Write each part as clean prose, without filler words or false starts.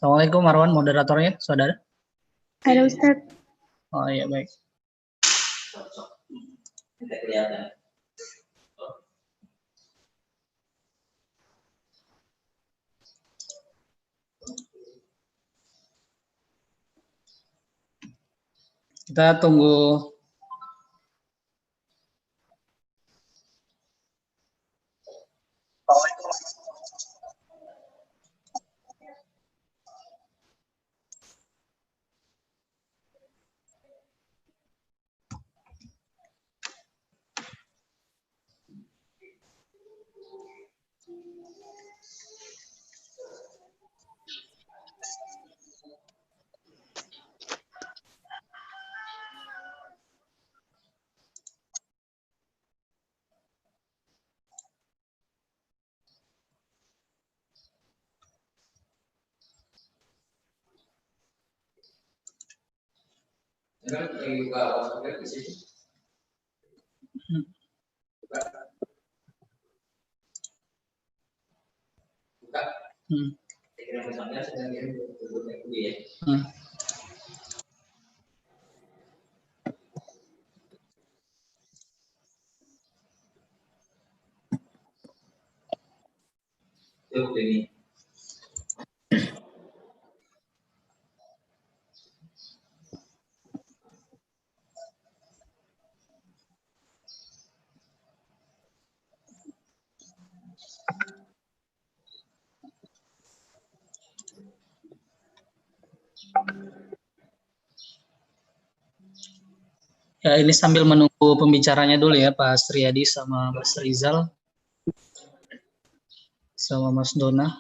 Assalamualaikum Marwan, moderatornya, saudara. Halo Ustaz. Oh iya, baik. Kita tunggu ya, ini sambil menunggu pembicaranya dulu ya, Pak Sriyadi sama Mas Rizal sama Mas Dona.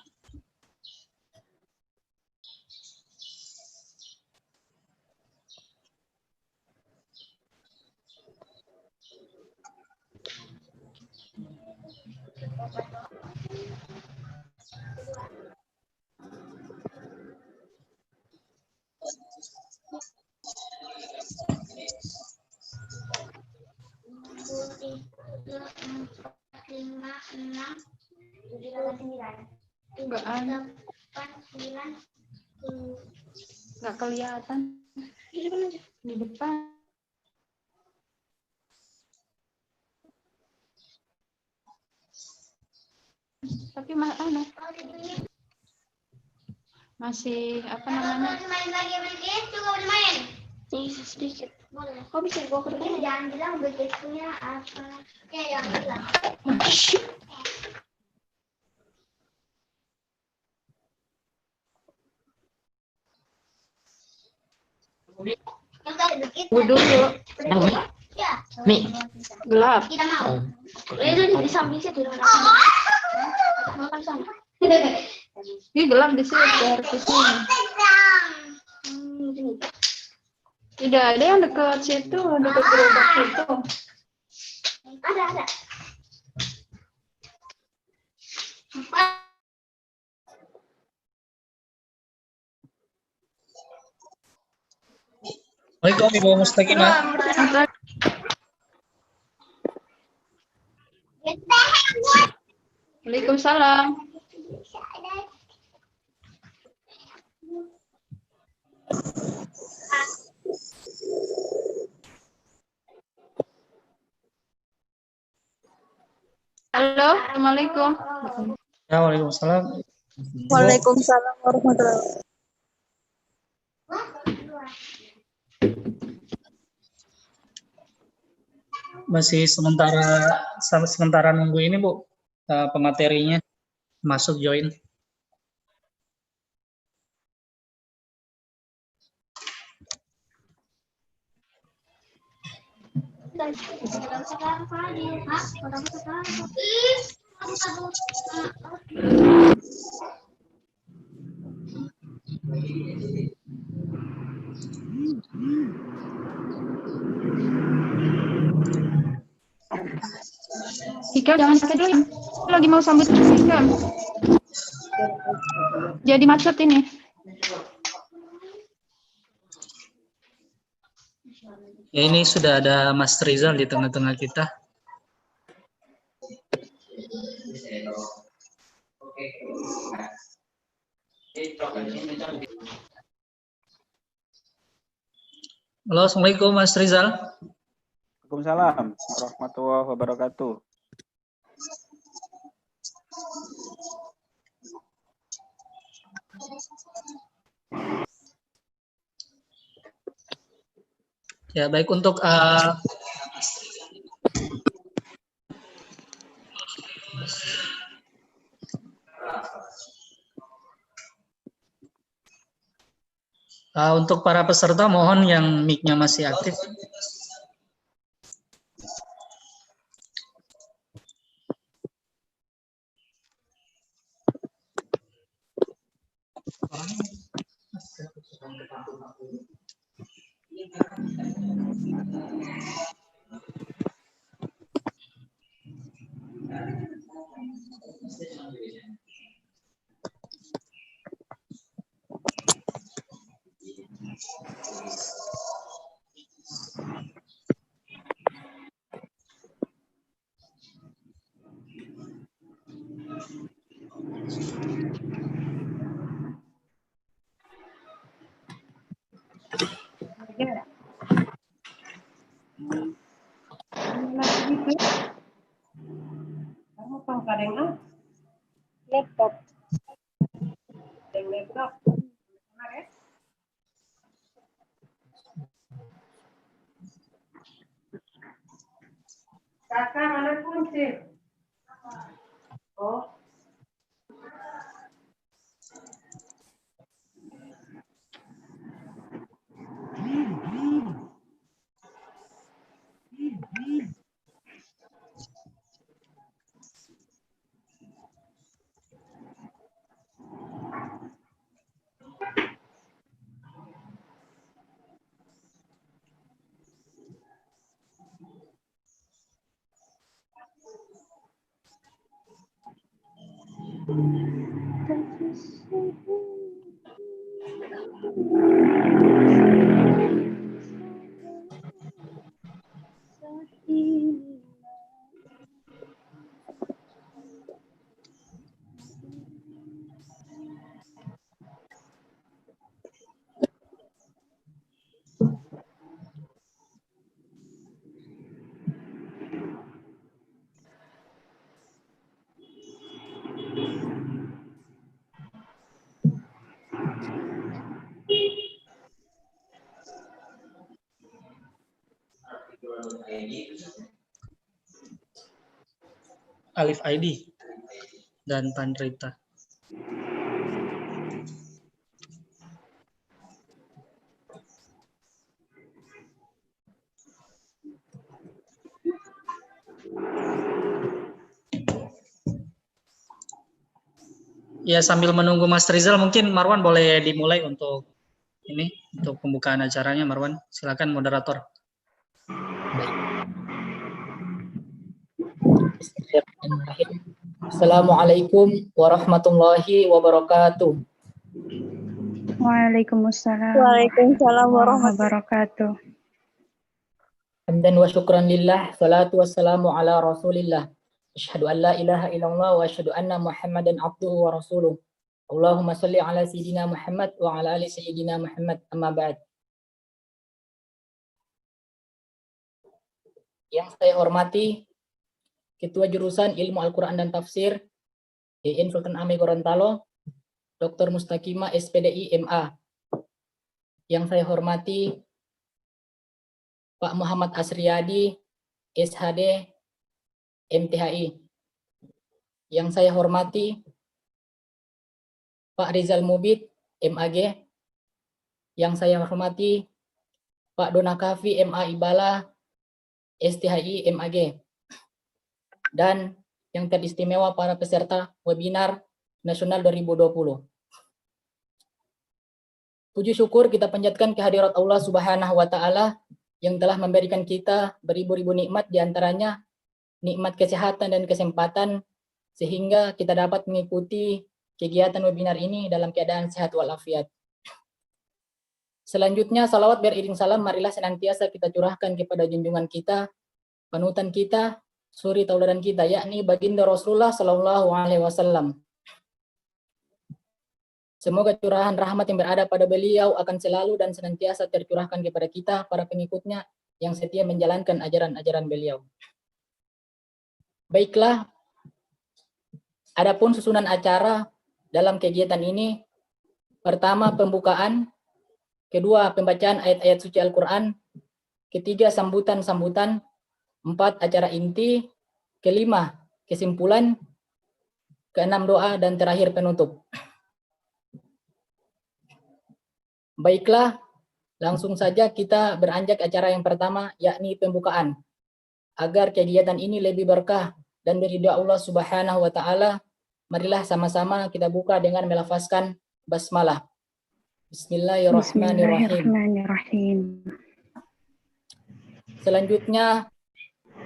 Nggak kelihatan di depan. Tapi masih apa namanya? Main lagi juga boleh main. Bisa sedikit. Boleh. Kok bisa gua kerja? Jangan bilang begitunya apa. Oke, yang bilang. Dulu. Ya. Nih. Gelap. Tidak mau. Itu di samping situ. Makan sana. Ini gelap di sini, biar ke sini. Tidak ada yang dekat situ, dekat gerobak situ. Ada. Waalaikumsalam Ibu Mustaqimah. Waalaikumsalam. Halo, assalamualaikum. Ya, waalaikumsalam. Waalaikumsalam warahmatullahi wabarakatuh. Masih sementara nunggu ini, Bu, pematerinya masuk join. Ika jangan pakai dulu. Lagi mau sambut Ika. Jadi macet ini. Ya, ini sudah ada Mas Rizal di tengah-tengah kita. Halo, Assalamualaikum Mas Rizal. Waalaikumsalam warahmatullahi wabarakatuh. Ya, baik untuk untuk para peserta mohon yang mic-nya masih aktif. Laptop. Kakak mana kunci? Oh. Alif ID dan Pandrita. Ya, sambil menunggu Mas Rizal, mungkin Marwan boleh dimulai untuk ini, untuk pembukaan acaranya. Marwan, silakan moderator. Assalamualaikum warahmatullahi wabarakatuh. Waalaikumsalam Waalaikumsalam warahmatullahi wabarakatuh. Hamdan wa syukran lillah, salatu wassalamu ala rasulillah. Asyhadu an la ilaha illallah wa asyhadu anna Muhammadan abduhu wa rasuluh. Allahumma salli ala sayyidina Muhammad wa ala ali sayyidina Muhammad, amma ba'd. Yang saya hormati Ketua Jurusan Ilmu Al-Quran dan Tafsir IN Sultan Ami Gorontalo, Dr. Mustaqimah SPDI MA. Yang saya hormati Pak Muhammad Asriyadi SHD MTHI. Yang saya hormati Pak Rizal Mubid MAG. Yang saya hormati Pak Donakafi MA Ibala STHI MAG. Dan yang teristimewa para peserta webinar nasional 2020. Puji syukur kita panjatkan kehadirat Allah Subhanahu wa Ta'ala yang telah memberikan kita beribu-ribu nikmat, diantaranya nikmat kesehatan dan kesempatan, sehingga kita dapat mengikuti kegiatan webinar ini dalam keadaan sehat walafiat. Selanjutnya, salawat beriring salam marilah senantiasa kita curahkan kepada junjungan kita, panutan kita, suri tauladan kita, yakni baginda Rasulullah Sallallahu Alaihi Wasallam. Semoga curahan rahmat yang berada pada beliau akan selalu dan senantiasa tercurahkan kepada kita, para pengikutnya yang setia menjalankan ajaran-ajaran beliau. Baiklah, adapun susunan acara dalam kegiatan ini, pertama pembukaan, kedua pembacaan ayat-ayat suci Al-Quran, ketiga sambutan-sambutan, 4 acara inti, kelima kesimpulan, keenam doa, dan terakhir penutup. Baiklah, langsung saja kita beranjak acara yang pertama, yakni pembukaan. Agar kegiatan ini lebih berkah dan beridha Allah Subhanahu wa Ta'ala, marilah sama-sama kita buka dengan melafazkan basmalah. Bismillahirrahmanirrahim. Selanjutnya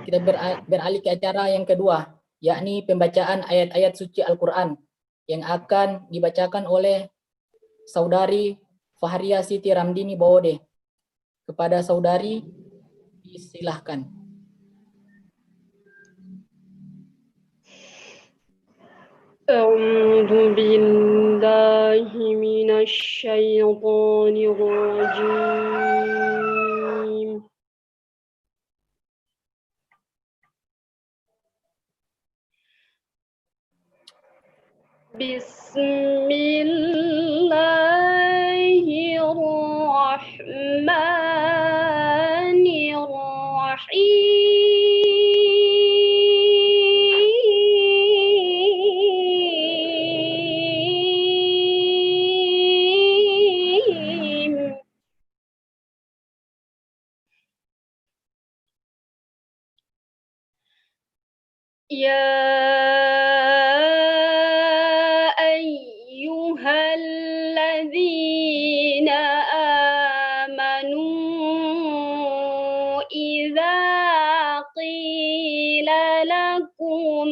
kita beralih ke acara yang kedua, yakni pembacaan ayat-ayat suci Al-Quran yang akan dibacakan oleh Saudari Fahria Siti Ramdini Bawode. Kepada saudari, disilahkan. أعوذ بالله من الشيطان الرجيم بسم الله الرحمن الرحيم يا أيها الذين آمنوا إذا قيل لكم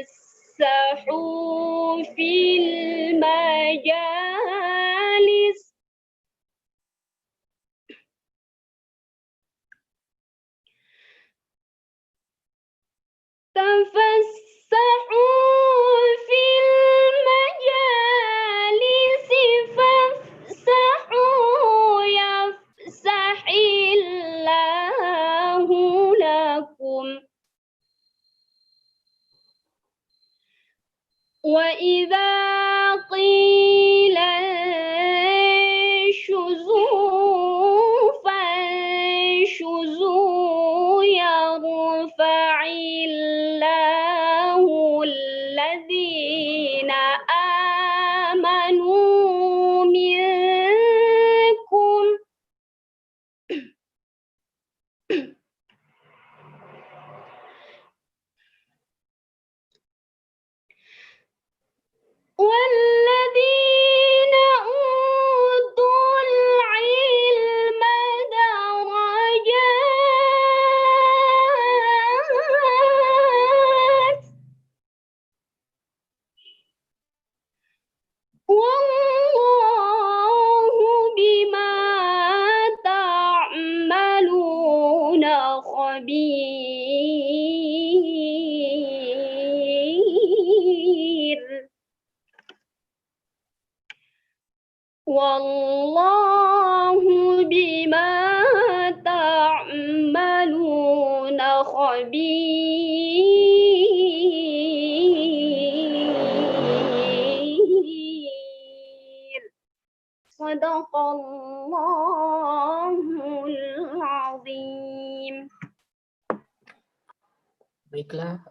تفسحوا في المجالس فافسحوا يفسح الله لكم وإذا قيل انشزوا فانشزوا يرفع الله الذين آمنوا منكم والذين أوتوا العلم درجات والله بما تعملون خبير والله بما تعملون خبير صدق الله العظيم. Baiklah,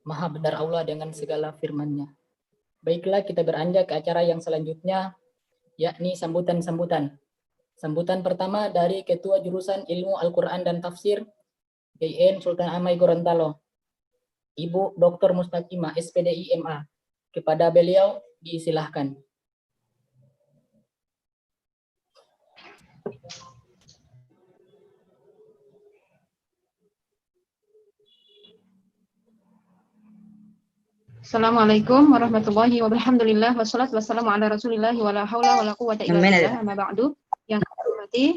Maha benar Allah dengan segala firman-Nya. Baiklah, kita beranjak ke acara yang selanjutnya, yakni sambutan-sambutan. Sambutan pertama dari Ketua Jurusan Ilmu Al-Quran dan Tafsir, GIN Sultan Amai Gorontalo, Ibu Dr. Mustaqimah, SPDI MA. Kepada beliau disilahkan. Assalamualaikum warahmatullahi wabarakatuh. Wassalatu wassalamu ala Rasulillah wa la haula wa la quwwata illa billah. Amma ba'du. Yang kami hormati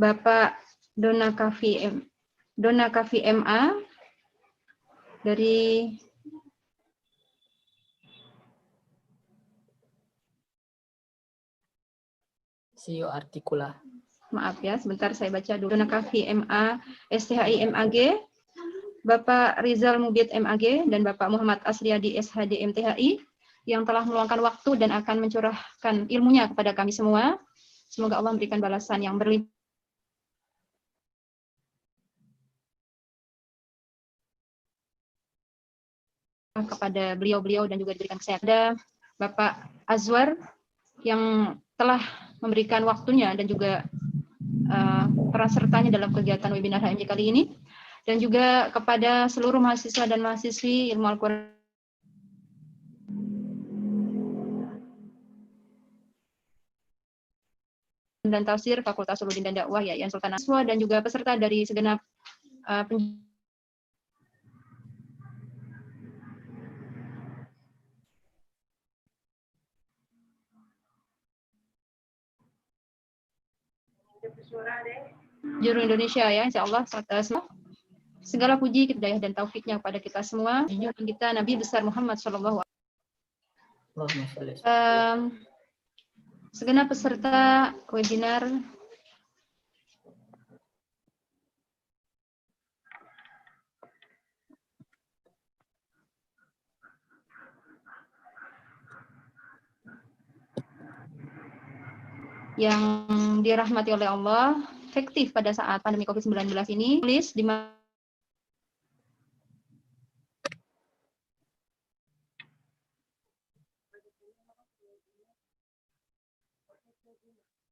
Bapak Dona Kafi MA dari Sio artikula. Maaf ya, sebentar saya baca dulu. Donakafi MA, STHI MAG, Bapak Rizal Mubid MAG, dan Bapak Muhammad Asriyadi SHD MTHI, yang telah meluangkan waktu dan akan mencurahkan ilmunya kepada kami semua. Semoga Allah memberikan balasan yang berlimpah kepada beliau-beliau dan juga diberikan kesehatan. Ada Bapak Azwar yang telah memberikan waktunya dan juga peran sertanya dalam kegiatan webinar HMJ kali ini, dan juga kepada seluruh mahasiswa dan mahasiswi ilmu Al-Quran dan Tafsir Fakultas Ulumuddin dan Dakwah Yayan Sultan Aswa, dan juga peserta dari segenap juru Indonesia ya, insya Allah segala puji, hidayah dan taufiknya kepada kita semua. Junjungan kita Nabi besar Muhammad Shallallahu Alaihi Wasallam. Segenap peserta webinar yang dirahmati oleh Allah, efektif pada saat pandemi COVID-19 ini, tulis di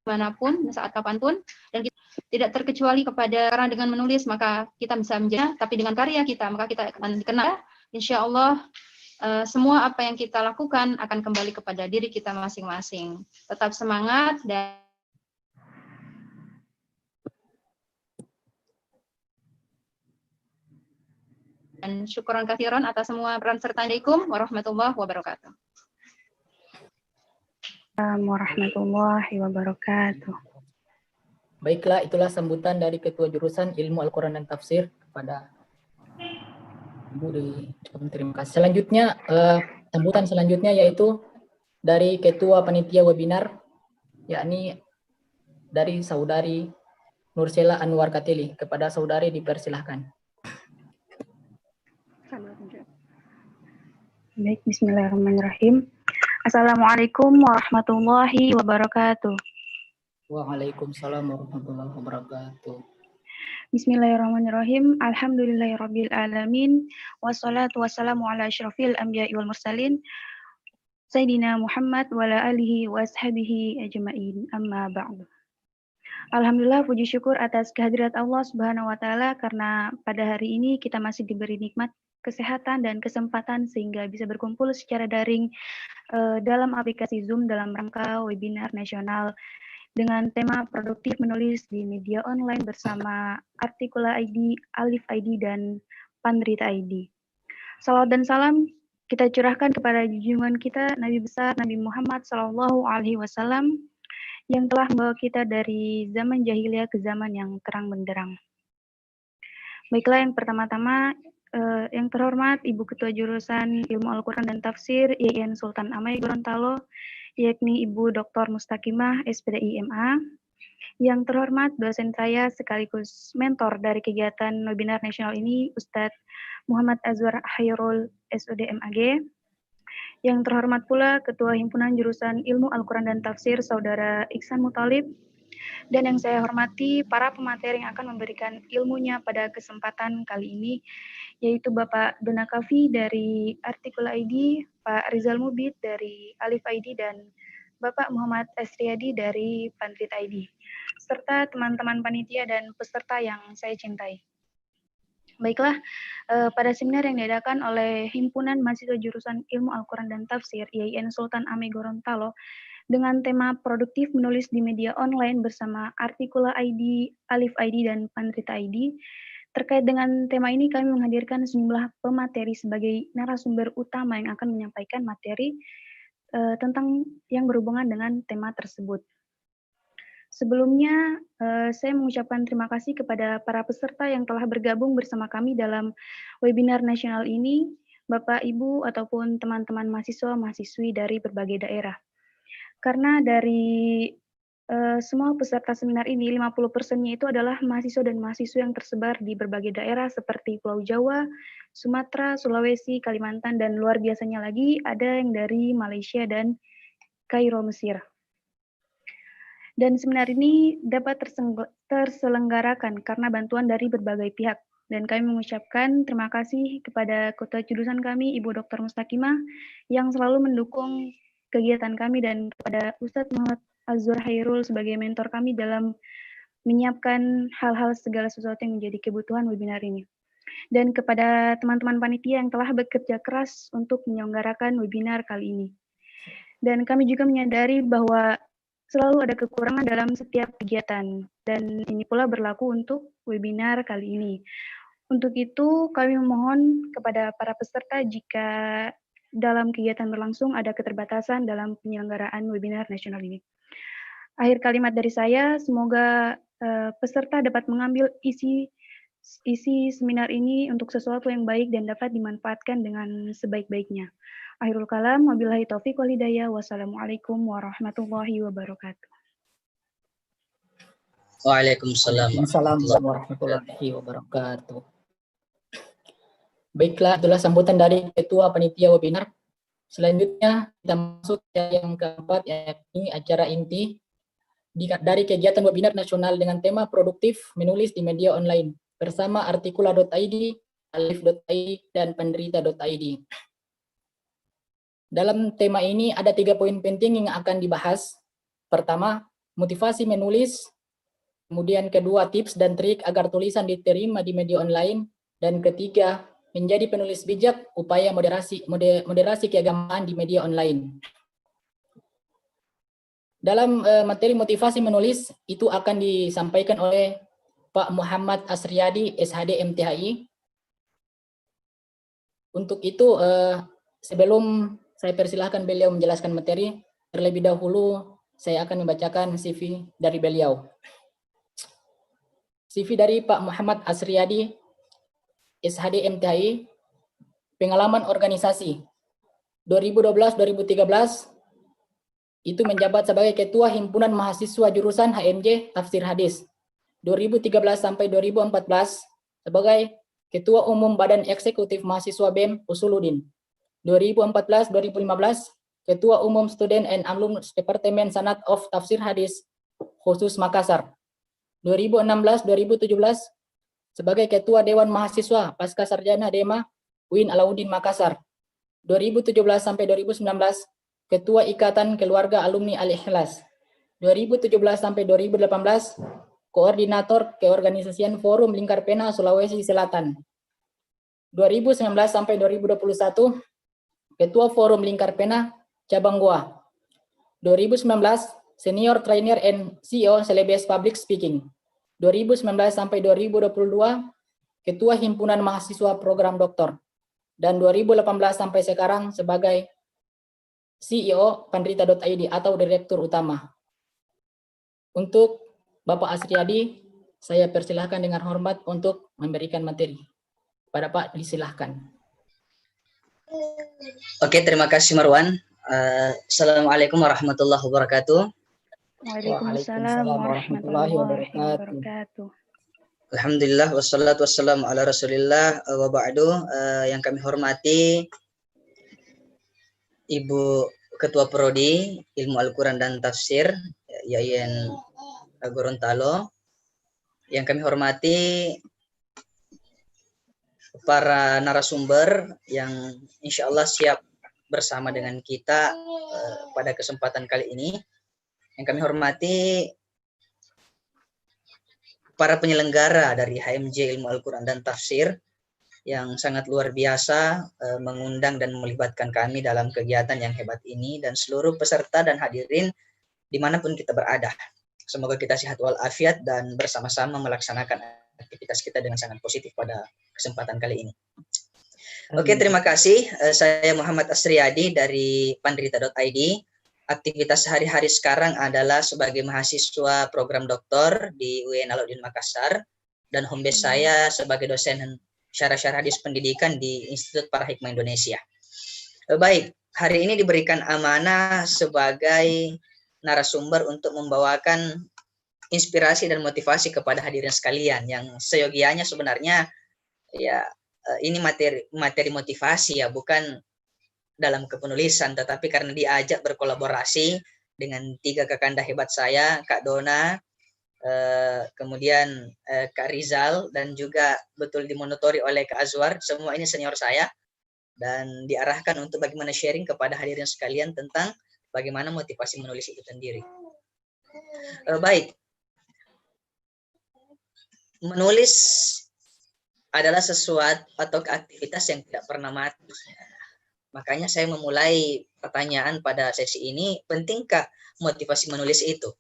manapun, saat kapanpun, dan kita tidak terkecuali kepada karena dengan menulis maka kita bisa menjadi, tapi dengan karya kita maka kita akan dikenal. Insya Allah semua apa yang kita lakukan akan kembali kepada diri kita masing-masing. Tetap semangat dan syukuran katsiran atas semua peran serta. Assalamualaikum warahmatullahi wabarakatuh. Warahmatullahi wabarakatuh. Baiklah, itulah sambutan dari Ketua Jurusan Ilmu Al-Quran dan Tafsir kepada Ibu terima kasih. Selanjutnya, sambutan selanjutnya yaitu dari Ketua Panitia Webinar, yakni dari Saudari Nursela Anwar Katili. Kepada Saudari dipersilahkan. Baik, bismillahirrahmanirrahim. Assalamualaikum warahmatullahi wabarakatuh. Waalaikumsalam warahmatullahi wabarakatuh. Bismillahirrahmanirrahim. Alhamdulillahirabbil alamin. Wassalatu wassalamu ala asyrafil anbiya'i wal mursalin Sayyidina Muhammad wa ala alihi wa ashabihi ajma'in. Amma ba'du. Alhamdulillah, puji syukur atas kehadirat Allah Subhanahu wa taala karena pada hari ini kita masih diberi nikmat kesehatan dan kesempatan sehingga bisa berkumpul secara daring dalam aplikasi Zoom dalam rangka webinar nasional dengan tema produktif menulis di media online bersama Artikula ID, Alif ID, dan Pandrita ID. Salawat dan salam kita curahkan kepada junjungan kita Nabi besar Nabi Muhammad Shallallahu Alaihi Wasallam yang telah membawa kita dari zaman jahiliyah ke zaman yang terang benderang. Baiklah, yang pertama-tama yang terhormat Ibu Ketua Jurusan Ilmu Al-Quran dan Tafsir IAIN Sultan Amai Gorontalo, yakni Ibu Dr. Mustaqimah SPDI MA. Yang terhormat dosen saya sekaligus mentor dari kegiatan webinar nasional ini, Ustadz Muhammad Azwar Hairul SOD MAG. Yang terhormat pula Ketua Himpunan Jurusan Ilmu Al-Quran dan Tafsir Saudara Iksan Muthalib. Dan yang saya hormati para pemateri yang akan memberikan ilmunya pada kesempatan kali ini, yaitu Bapak Donakafi dari Artikula ID, Pak Rizal Mubid dari Alif ID, dan Bapak Muhammad Asriyadi dari Pandrita ID, serta teman-teman panitia dan peserta yang saya cintai. Baiklah, pada seminar yang diadakan oleh Himpunan Mahasiswa Jurusan Ilmu Al-Quran dan Tafsir IAIN Sultan Amai Gorontalo dengan tema produktif menulis di media online bersama Artikula ID, Alif ID, dan Pandrita ID. Terkait dengan tema ini, kami menghadirkan sejumlah pemateri sebagai narasumber utama yang akan menyampaikan materi tentang yang berhubungan dengan tema tersebut. Sebelumnya, saya mengucapkan terima kasih kepada para peserta yang telah bergabung bersama kami dalam webinar nasional ini, Bapak, Ibu, ataupun teman-teman mahasiswa-mahasiswi dari berbagai daerah. Karena dari semua peserta seminar ini 50%-nya itu adalah mahasiswa dan mahasiswa yang tersebar di berbagai daerah seperti Pulau Jawa, Sumatera, Sulawesi, Kalimantan, dan luar biasanya lagi ada yang dari Malaysia dan Kairo, Mesir. Dan seminar ini dapat terselenggarakan karena bantuan dari berbagai pihak. Dan kami mengucapkan terima kasih kepada Ketua Jurusan kami, Ibu Dr. Mustaqimah, yang selalu mendukung kegiatan kami, dan kepada Ustadz Muhammad Azwar Hairul sebagai mentor kami dalam menyiapkan hal-hal segala sesuatu yang menjadi kebutuhan webinar ini. Dan kepada teman-teman panitia yang telah bekerja keras untuk menyelenggarakan webinar kali ini. Dan kami juga menyadari bahwa selalu ada kekurangan dalam setiap kegiatan, dan ini pula berlaku untuk webinar kali ini. Untuk itu, kami memohon kepada para peserta jika dalam kegiatan berlangsung ada keterbatasan dalam penyelenggaraan webinar nasional ini. Akhir kalimat dari saya, semoga peserta dapat mengambil isi seminar ini untuk sesuatu yang baik dan dapat dimanfaatkan dengan sebaik-baiknya. Akhirul kalam, wabillahi taufiq wal hidayah, wassalamualaikum warahmatullahi wabarakatuh. Waalaikumsalam. Waalaikumsalam warahmatullahi wabarakatuh. Baiklah, itulah sambutan dari Ketua Panitia Webinar. Selanjutnya kita masuk ke yang keempat, yakni acara inti dari kegiatan webinar nasional dengan tema produktif menulis di media online bersama artikula.id, alif.id, dan penderita.id. Dalam tema ini ada 3 poin penting yang akan dibahas. Pertama, motivasi menulis. Kemudian kedua, tips dan trik agar tulisan diterima di media online. Dan ketiga, menjadi penulis bijak, upaya moderasi keagamaan di media online. Dalam materi motivasi menulis, itu akan disampaikan oleh Pak Muhammad Asriyadi, SHD MTHI. Untuk itu, sebelum saya persilahkan beliau menjelaskan materi, terlebih dahulu saya akan membacakan CV dari beliau. CV dari Pak Muhammad Asriyadi, SHD MTHI, pengalaman organisasi 2012-2013 itu menjabat sebagai Ketua Himpunan Mahasiswa Jurusan HMJ Tafsir Hadis. 2013 sampai 2014 sebagai Ketua Umum Badan Eksekutif Mahasiswa BEM Usuluddin. 2014-2015 Ketua Umum Student and Alumnus Departemen Sanad of Tafsir Hadis khusus Makassar. 2016-2017 sebagai Ketua Dewan Mahasiswa Pasca Sarjana DEMA UIN Alauddin Makassar. 2017 sampai 2019 Ketua Ikatan Keluarga Alumni Al-Ikhlas. 2017 sampai 2018 Koordinator Keorganisasian Forum Lingkar Pena Sulawesi Selatan. 2019 sampai 2021 Ketua Forum Lingkar Pena Cabang Goa. 2019 Senior Trainer and CEO Celebes Public Speaking. 2019 sampai 2022 Ketua Himpunan Mahasiswa Program Doktor. Dan 2018 sampai sekarang sebagai CEO Pandrita.id atau Direktur Utama. Untuk Bapak Asriyadi, saya persilahkan dengan hormat untuk memberikan materi. Pada Pak, disilahkan. Oke, terima kasih Marwan. Assalamualaikum warahmatullahi wabarakatuh. Waalaikumsalam warahmatullahi wabarakatuh. Alhamdulillah, wassalatu wassalamu ala rasulillah wa ba'du. Yang kami hormati Ibu Ketua Prodi Ilmu Al-Quran dan Tafsir Yayan Gorontalo. Yang kami hormati para narasumber yang insya Allah siap bersama dengan kita pada kesempatan kali ini. Yang kami hormati para penyelenggara dari HMJ Ilmu Al-Quran dan Tafsir yang sangat luar biasa mengundang dan melibatkan kami dalam kegiatan yang hebat ini, dan seluruh peserta dan hadirin dimanapun kita berada. Semoga kita sehat walafiat dan bersama-sama melaksanakan aktivitas kita dengan sangat positif pada kesempatan kali ini. Oke, terima kasih. Saya Muhammad Asriyadi dari Pandrita.id. Aktivitas sehari-hari sekarang adalah sebagai mahasiswa program doktor di UIN Alauddin Makassar, dan home base saya sebagai dosen syarah hadis pendidikan di Institut Para Hikmah Indonesia. Baik, hari ini diberikan amanah sebagai narasumber untuk membawakan inspirasi dan motivasi kepada hadirin sekalian yang seyogianya sebenarnya ya ini materi motivasi ya, bukan dalam kepenulisan, tetapi karena diajak berkolaborasi dengan 3 kakanda hebat saya, Kak Dona, kemudian Kak Rizal, dan juga betul dimonitori oleh Kak Azwar. Semua ini senior saya dan diarahkan untuk bagaimana sharing kepada hadirin sekalian tentang bagaimana motivasi menulis itu sendiri. Baik, menulis adalah sesuatu atau aktivitas yang tidak pernah mati. Makanya saya memulai pertanyaan pada sesi ini, pentingkah motivasi menulis itu?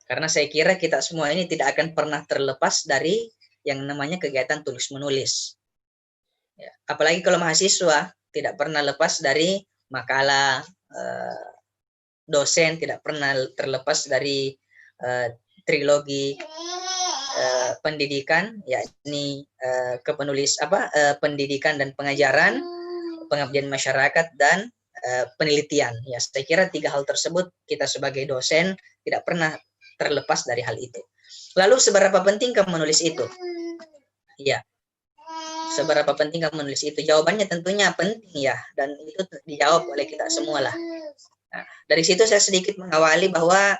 Karena saya kira kita semua ini tidak akan pernah terlepas dari yang namanya kegiatan tulis-menulis. Ya, apalagi kalau mahasiswa, tidak pernah lepas dari makalah, dosen tidak pernah terlepas dari trilogi pendidikan, yakni pendidikan dan pengajaran, pengabdian masyarakat, dan penelitian. Ya, saya kira 3 hal tersebut kita sebagai dosen tidak pernah terlepas dari hal itu. Lalu seberapa pentingkah menulis itu? Ya, seberapa pentingkah menulis itu? Jawabannya tentunya penting ya, dan itu dijawab oleh kita semua lah. Nah, dari situ saya sedikit mengawali bahwa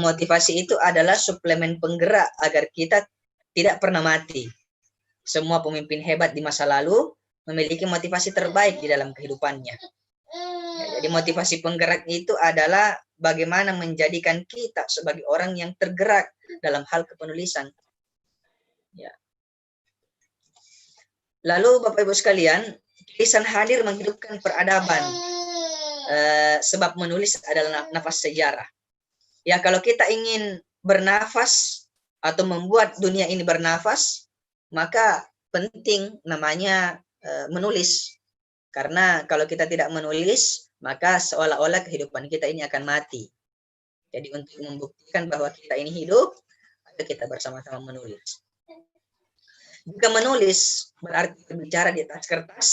motivasi itu adalah suplemen penggerak agar kita tidak pernah mati. Semua pemimpin hebat di masa lalu memiliki motivasi terbaik di dalam kehidupannya. Ya, jadi motivasi penggerak itu adalah bagaimana menjadikan kita sebagai orang yang tergerak dalam hal kepenulisan. Ya. Lalu Bapak Ibu sekalian, lisan hadir menghidupkan peradaban. Sebab menulis adalah nafas sejarah. Ya, kalau kita ingin bernafas atau membuat dunia ini bernafas, maka penting namanya menulis. Karena kalau kita tidak menulis, maka seolah-olah kehidupan kita ini akan mati. Jadi untuk membuktikan bahwa kita ini hidup, maka kita bersama-sama menulis. Jika menulis berarti berbicara di atas kertas,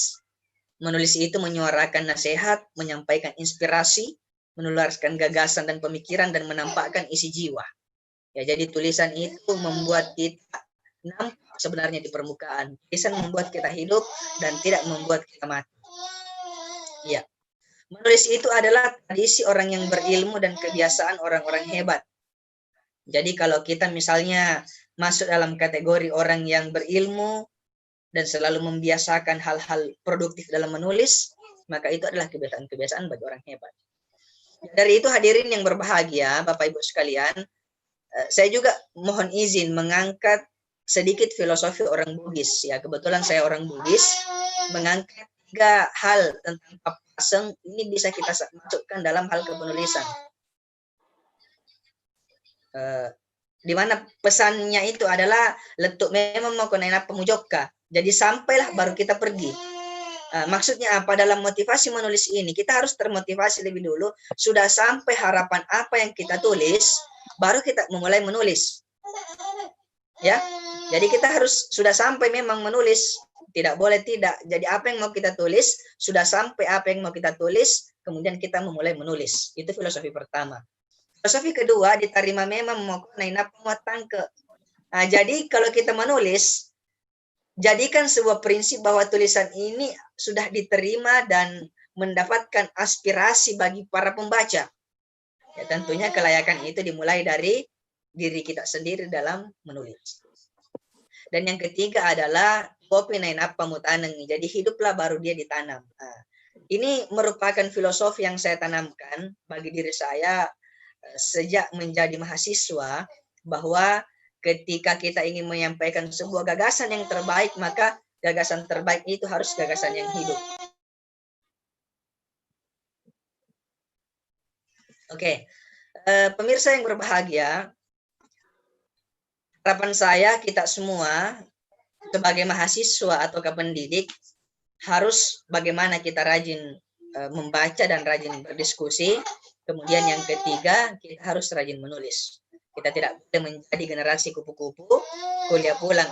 menulis itu menyuarakan nasihat, menyampaikan inspirasi, menularkan gagasan dan pemikiran, dan menampakkan isi jiwa. Ya, jadi tulisan itu membuat kita nampak sebenarnya di permukaan. Tulisan membuat kita hidup dan tidak membuat kita mati. Ya, menulis itu adalah tradisi orang yang berilmu dan kebiasaan orang-orang hebat. Jadi kalau kita misalnya masuk dalam kategori orang yang berilmu dan selalu membiasakan hal-hal produktif dalam menulis, maka itu adalah kebiasaan-kebiasaan bagi orang hebat. Dari itu hadirin yang berbahagia, Bapak Ibu sekalian, saya juga mohon izin mengangkat sedikit filosofi orang Bugis. Ya, kebetulan saya orang Bugis, mengangkat 3 hal tentang papaseng ini bisa kita masukkan dalam hal kepenulisan. Di mana pesannya itu adalah letuk memang mau kena pemujokka. Jadi sampailah baru kita pergi. Maksudnya apa? Dalam motivasi menulis ini kita harus termotivasi lebih dulu. Sudah sampai harapan apa yang kita tulis, baru kita memulai menulis. Ya, jadi kita harus sudah sampai memang menulis. Tidak boleh tidak. Jadi apa yang mau kita tulis, sudah sampai apa yang mau kita tulis, kemudian kita memulai menulis. Itu filosofi pertama. Filosofi kedua, diterima memang mau naina pematangke. Jadi kalau kita menulis, jadikan sebuah prinsip bahwa tulisan ini sudah diterima dan mendapatkan aspirasi bagi para pembaca. Ya, tentunya kelayakan itu dimulai dari diri kita sendiri dalam menulis. Dan yang ketiga adalah kopi nain apa mutaneng. Jadi hiduplah baru dia ditanam. Ini merupakan filosofi yang saya tanamkan bagi diri saya sejak menjadi mahasiswa, bahwa ketika kita ingin menyampaikan sebuah gagasan yang terbaik, maka gagasan terbaik itu harus gagasan yang hidup. Oke, pemirsa yang berbahagia, harapan saya kita semua sebagai mahasiswa atau pendidik harus bagaimana kita rajin membaca dan rajin berdiskusi. Kemudian yang ketiga, kita harus rajin menulis. Kita tidak boleh menjadi generasi kupu-kupu, kuliah pulang.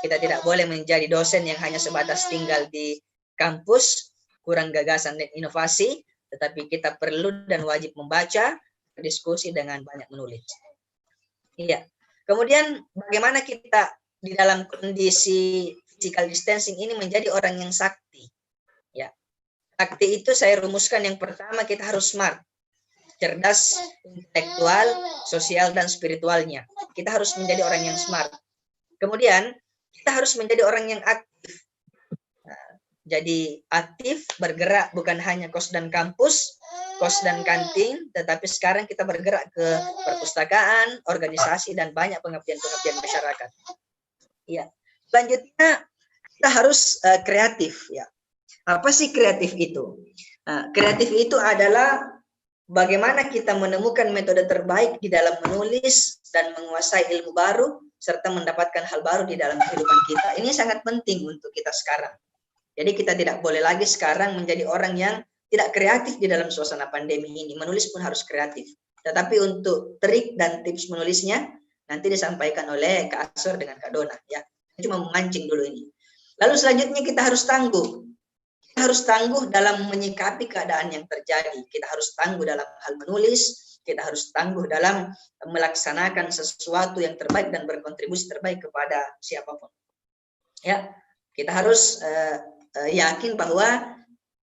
Kita tidak boleh menjadi dosen yang hanya sebatas tinggal di kampus, kurang gagasan dan inovasi, tetapi kita perlu dan wajib membaca, berdiskusi dengan banyak menulis. Iya. Kemudian bagaimana kita di dalam kondisi physical distancing ini menjadi orang yang sakti. Ya. Sakti itu saya rumuskan yang pertama, kita harus smart. Cerdas, intelektual, sosial, dan spiritualnya. Kita harus menjadi orang yang smart. Kemudian kita harus menjadi orang yang aktif. Jadi aktif, bergerak bukan hanya kos dan kampus, kos dan kantin, tetapi sekarang kita bergerak ke perpustakaan, organisasi, dan banyak pengabdian-pengabdian masyarakat. Ya. Selanjutnya kita harus kreatif. Ya. Apa sih kreatif itu? Kreatif itu adalah bagaimana kita menemukan metode terbaik di dalam menulis dan menguasai ilmu baru, serta mendapatkan hal baru di dalam kehidupan kita. Ini sangat penting untuk kita sekarang. Jadi kita tidak boleh lagi sekarang menjadi orang yang tidak kreatif di dalam suasana pandemi ini. Menulis pun harus kreatif. Tetapi untuk trik dan tips menulisnya nanti disampaikan oleh Kak Asor dengan Kak Dona. Ya, cuma memancing dulu ini. Lalu selanjutnya kita harus tangguh. Kita harus tangguh dalam menyikapi keadaan yang terjadi. Kita harus tangguh dalam hal menulis. Kita harus tangguh dalam melaksanakan sesuatu yang terbaik dan berkontribusi terbaik kepada siapapun. Ya, kita harus yakin bahwa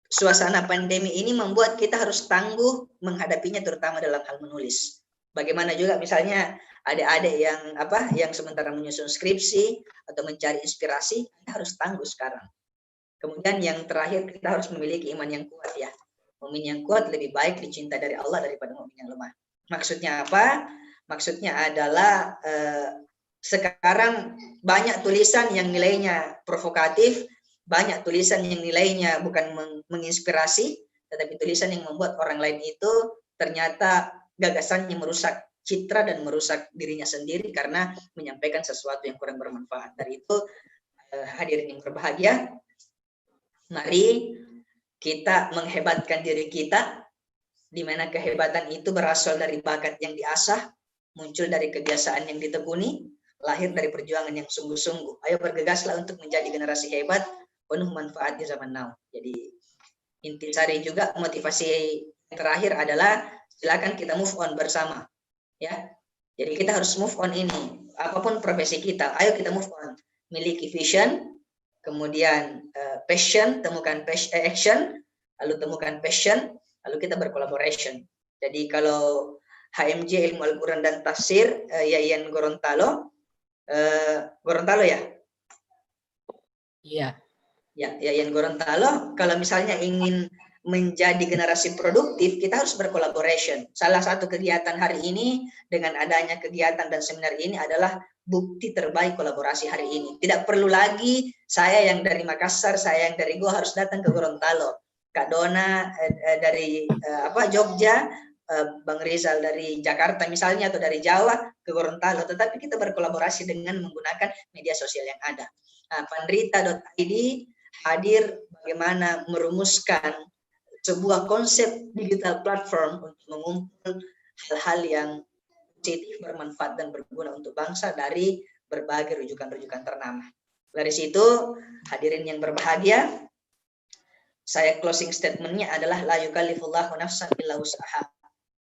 suasana pandemi ini membuat kita harus tangguh menghadapinya, terutama dalam hal menulis. Bagaimana juga misalnya adik-adik yang sementara menyusun skripsi atau mencari inspirasi, kita harus tangguh sekarang. Kemudian yang terakhir, kita harus memiliki iman yang kuat ya. Mukmin yang kuat lebih baik dicinta dari Allah daripada mukmin yang lemah. Maksudnya apa? Maksudnya adalah sekarang banyak tulisan yang nilainya provokatif, banyak tulisan yang nilainya bukan menginspirasi, tetapi tulisan yang membuat orang lain itu ternyata gagasannya merusak citra dan merusak dirinya sendiri karena menyampaikan sesuatu yang kurang bermanfaat. Dari itu, hadirin yang berbahagia, mari kita menghebatkan diri kita, di mana kehebatan itu berasal dari bakat yang diasah, muncul dari kebiasaan yang ditekuni, lahir dari perjuangan yang sungguh-sungguh. Ayo bergegaslah untuk menjadi generasi hebat, penuh manfaat di zaman now. Jadi intisari juga motivasi yang terakhir adalah silakan kita move on bersama. Ya, jadi kita harus move on ini. Apapun profesi kita, ayo kita move on. Miliki vision, kemudian passion, temukan action, lalu temukan passion, lalu kita bercollaboration. Jadi kalau HMJ Ilmu Al-Quran dan Tafsir, Yayan Gorontalo, Gorontalo ya? Iya. Ya, Yayan Gorontalo, kalau misalnya ingin menjadi generasi produktif, kita harus bercollaboration. Salah satu kegiatan hari ini dengan adanya kegiatan dan seminar ini adalah bukti terbaik kolaborasi hari ini. Tidak perlu lagi saya yang dari Makassar, saya yang dari Goa harus datang ke Gorontalo. Kak Dona dari Jogja, Bang Rizal dari Jakarta misalnya atau dari Jawa ke Gorontalo, tetapi kita berkolaborasi dengan menggunakan media sosial yang ada. Pandrita.id hadir bagaimana merumuskan sebuah konsep digital platform untuk mengumpul hal-hal yang positif, bermanfaat dan berguna untuk bangsa dari berbagai rujukan-rujukan ternama. Dari situ, hadirin yang berbahagia, saya closing statementnya adalah la yukallifullahu nafsan illa wus'aha.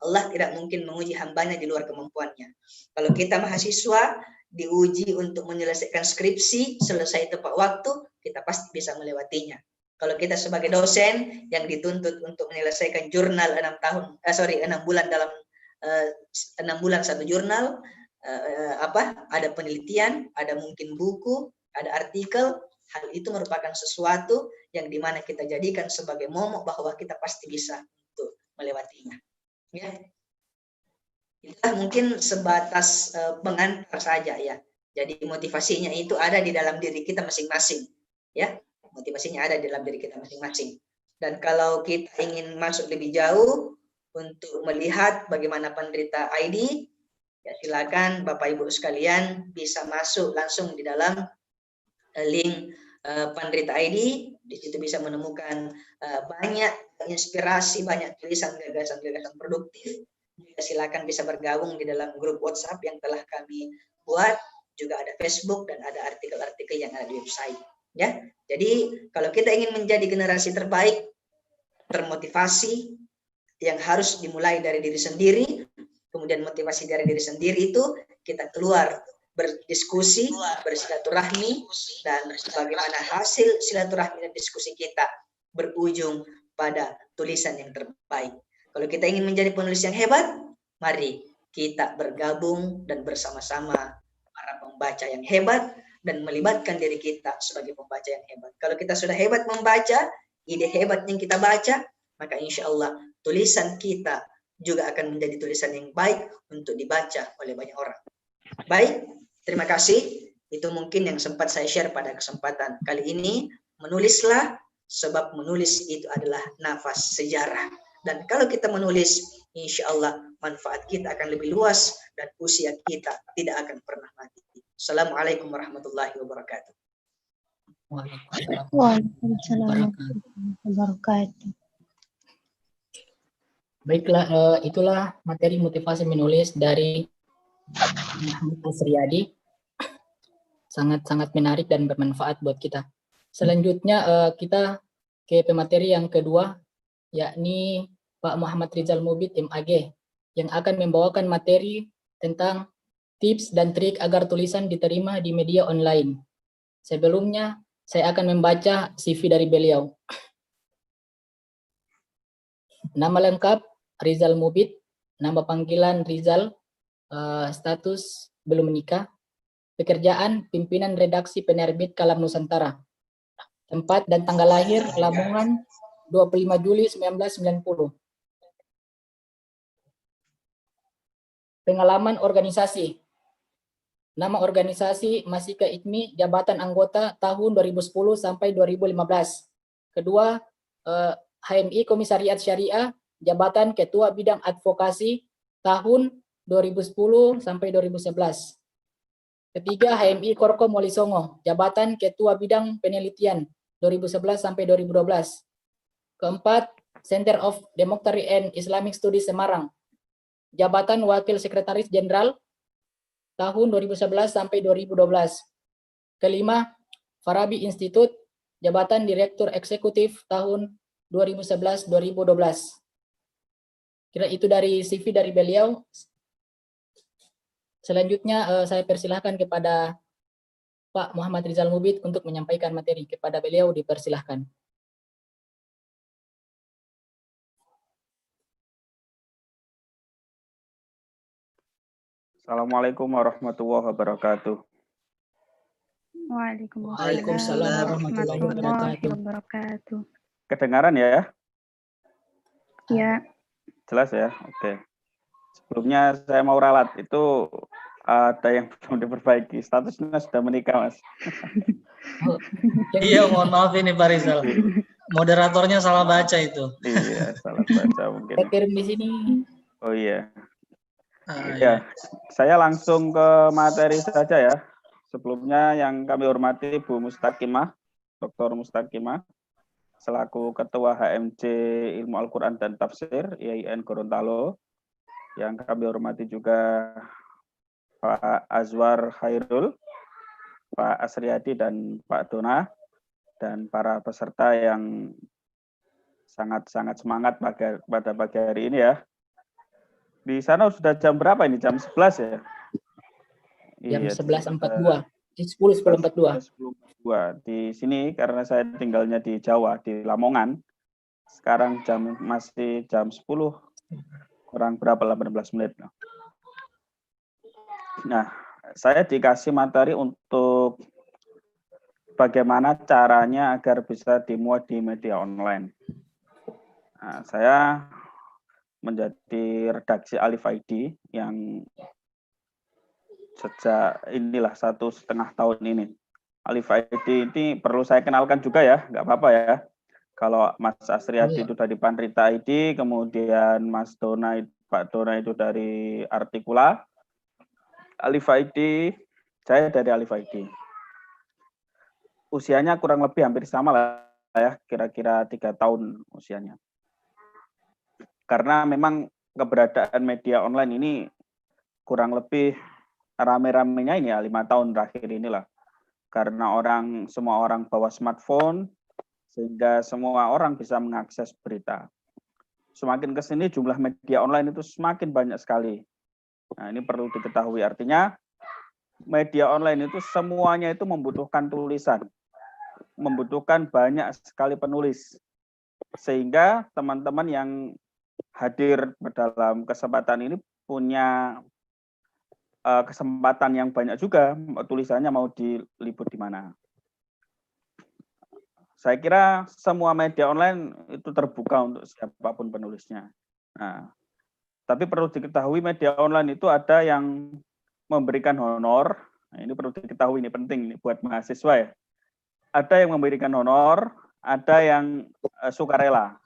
Allah tidak mungkin menguji hambanya di luar kemampuannya. Kalau kita mahasiswa diuji untuk menyelesaikan skripsi selesai tepat waktu, kita pasti bisa melewatinya. Kalau kita sebagai dosen yang dituntut untuk menyelesaikan jurnal 6 bulan dalam 6 bulan satu jurnal, ada penelitian, ada mungkin buku, ada artikel, hal itu merupakan sesuatu yang dimana kita jadikan sebagai momok bahwa kita pasti bisa untuk melewatinya. Ya, itulah mungkin sebatas pengantar saja ya. Jadi motivasinya itu ada di dalam diri kita masing-masing, ya. Motivasinya ada di dalam diri kita masing-masing. Dan kalau kita ingin masuk lebih jauh untuk melihat bagaimana Pandrita ID, ya silakan Bapak Ibu sekalian bisa masuk langsung di dalam link Pandrita ID. Di situ bisa menemukan banyak inspirasi, banyak tulisan gagasan-gagasan produktif. Juga silakan bisa bergabung di dalam grup WhatsApp yang telah kami buat. Juga ada Facebook dan ada artikel-artikel yang ada di website. Ya, jadi kalau kita ingin menjadi generasi terbaik, termotivasi, yang harus dimulai dari diri sendiri, kemudian motivasi dari diri sendiri itu kita keluar berdiskusi, bersilaturahmi, dan bagaimana hasil silaturahmi dan diskusi kita berujung pada tulisan yang terbaik. Kalau kita ingin menjadi penulis yang hebat, mari kita bergabung dan bersama-sama para pembaca yang hebat dan melibatkan diri kita sebagai pembaca yang hebat. Kalau kita sudah hebat membaca, ide hebat yang kita baca, maka insya Allah tulisan kita juga akan menjadi tulisan yang baik untuk dibaca oleh banyak orang. Baik, terima kasih. Itu mungkin yang sempat saya share pada kesempatan kali ini. Menulislah, sebab menulis itu adalah nafas sejarah. Dan kalau kita menulis, insya Allah manfaat kita akan lebih luas dan usia kita tidak akan pernah mati. Assalamualaikum warahmatullahi wabarakatuh. Waalaikumsalam Waalaikumsalam warahmatullahi warahmatullahi wabarakatuh. Baiklah, itulah materi motivasi menulis dari Muhammad Asriyadi. Sangat-sangat menarik dan bermanfaat buat kita. Selanjutnya kita ke pemateri yang kedua, yakni Pak Muhammad Rizal Mubid MAG, yang akan membawakan materi tentang tips dan trik agar tulisan diterima di media online. Sebelumnya, saya akan membaca CV dari beliau. Nama lengkap Rizal Mubid, nama panggilan Rizal, status belum menikah, pekerjaan pimpinan redaksi penerbit Kalam Nusantara, tempat dan tanggal lahir Lamongan 25 Juli 1990. Pengalaman organisasi, nama organisasi Masika IKMI, jabatan anggota tahun 2010 sampai 2015. Kedua, HMI Komisariat Syariah, jabatan Ketua Bidang Advokasi tahun 2010 sampai 2011. Ketiga, HMI Korkom Wali Songo, jabatan Ketua Bidang Penelitian 2011 sampai 2012. Keempat, Center of Democracy and Islamic Studies Semarang, jabatan Wakil Sekretaris Jenderal tahun 2011 sampai 2012. Kelima, Farabi Institute, jabatan Direktur Eksekutif tahun 2011-2012. Kira itu dari CV dari beliau. Selanjutnya saya persilahkan kepada Pak Muhammad Rizal Mubid untuk menyampaikan materi. Kepada beliau dipersilahkan. Assalamualaikum warahmatullahi wabarakatuh. Waalaikumsalam warahmatullahi wabarakatuh. Kedengaran ya? Ya, Jelas ya? Oke. Sebelumnya saya mau ralat, itu ada yang belum diperbaiki. Statusnya sudah menikah, Mas. Iya, mohon maaf ini Pak Rizal. Moderatornya salah baca itu. Iya, salah baca mungkin. Saya kirim di sini. Oh iya. Iya. Saya langsung ke materi saja ya. Sebelumnya yang kami hormati Bu Mustaqimah, Dr. Mustaqimah, selaku Ketua HMJ Ilmu Al-Quran dan Tafsir IAIN Gorontalo. Yang kami hormati juga Pak Azwar Khairul, Pak Asriyadi, dan Pak Dona, dan para peserta yang sangat-sangat semangat pada pagi hari ini ya. Di sana sudah jam berapa ini? Jam 11 ya? Jam Iya, 11.42. 10.42. Di sini karena saya tinggalnya di Jawa, di Lamongan. Sekarang masih jam 10 kurang berapa, 18 menit. Nah, saya dikasih materi untuk bagaimana caranya agar bisa dimuat di media online. Nah, saya menjadi redaksi Alif ID yang sejak inilah 1,5 tahun ini. Alif ID ini perlu saya kenalkan juga ya, nggak apa-apa ya. Kalau Mas Asriyadi itu dari Panrita ID, kemudian Mas Dona, Pak Dona itu dari Artikula. Alif ID, saya dari Alif ID. Usianya kurang lebih hampir sama lah ya, kira-kira 3 tahun usianya. Karena memang keberadaan media online ini kurang lebih rame-ramenya ini ya 5 tahun terakhir inilah. Karena semua orang bawa smartphone, sehingga semua orang bisa mengakses berita. Semakin ke sini jumlah media online itu semakin banyak sekali. Nah, ini perlu diketahui. Artinya media online itu semuanya itu membutuhkan tulisan, membutuhkan banyak sekali penulis. Sehingga teman-teman yang hadir dalam kesempatan ini punya kesempatan yang banyak juga, tulisannya mau diliput di mana. Saya kira semua media online itu terbuka untuk siapapun penulisnya. Nah, tapi perlu diketahui media online itu ada yang memberikan honor. Nah, ini perlu diketahui, ini penting ini buat mahasiswa ya. Ada yang memberikan honor, ada yang sukarela.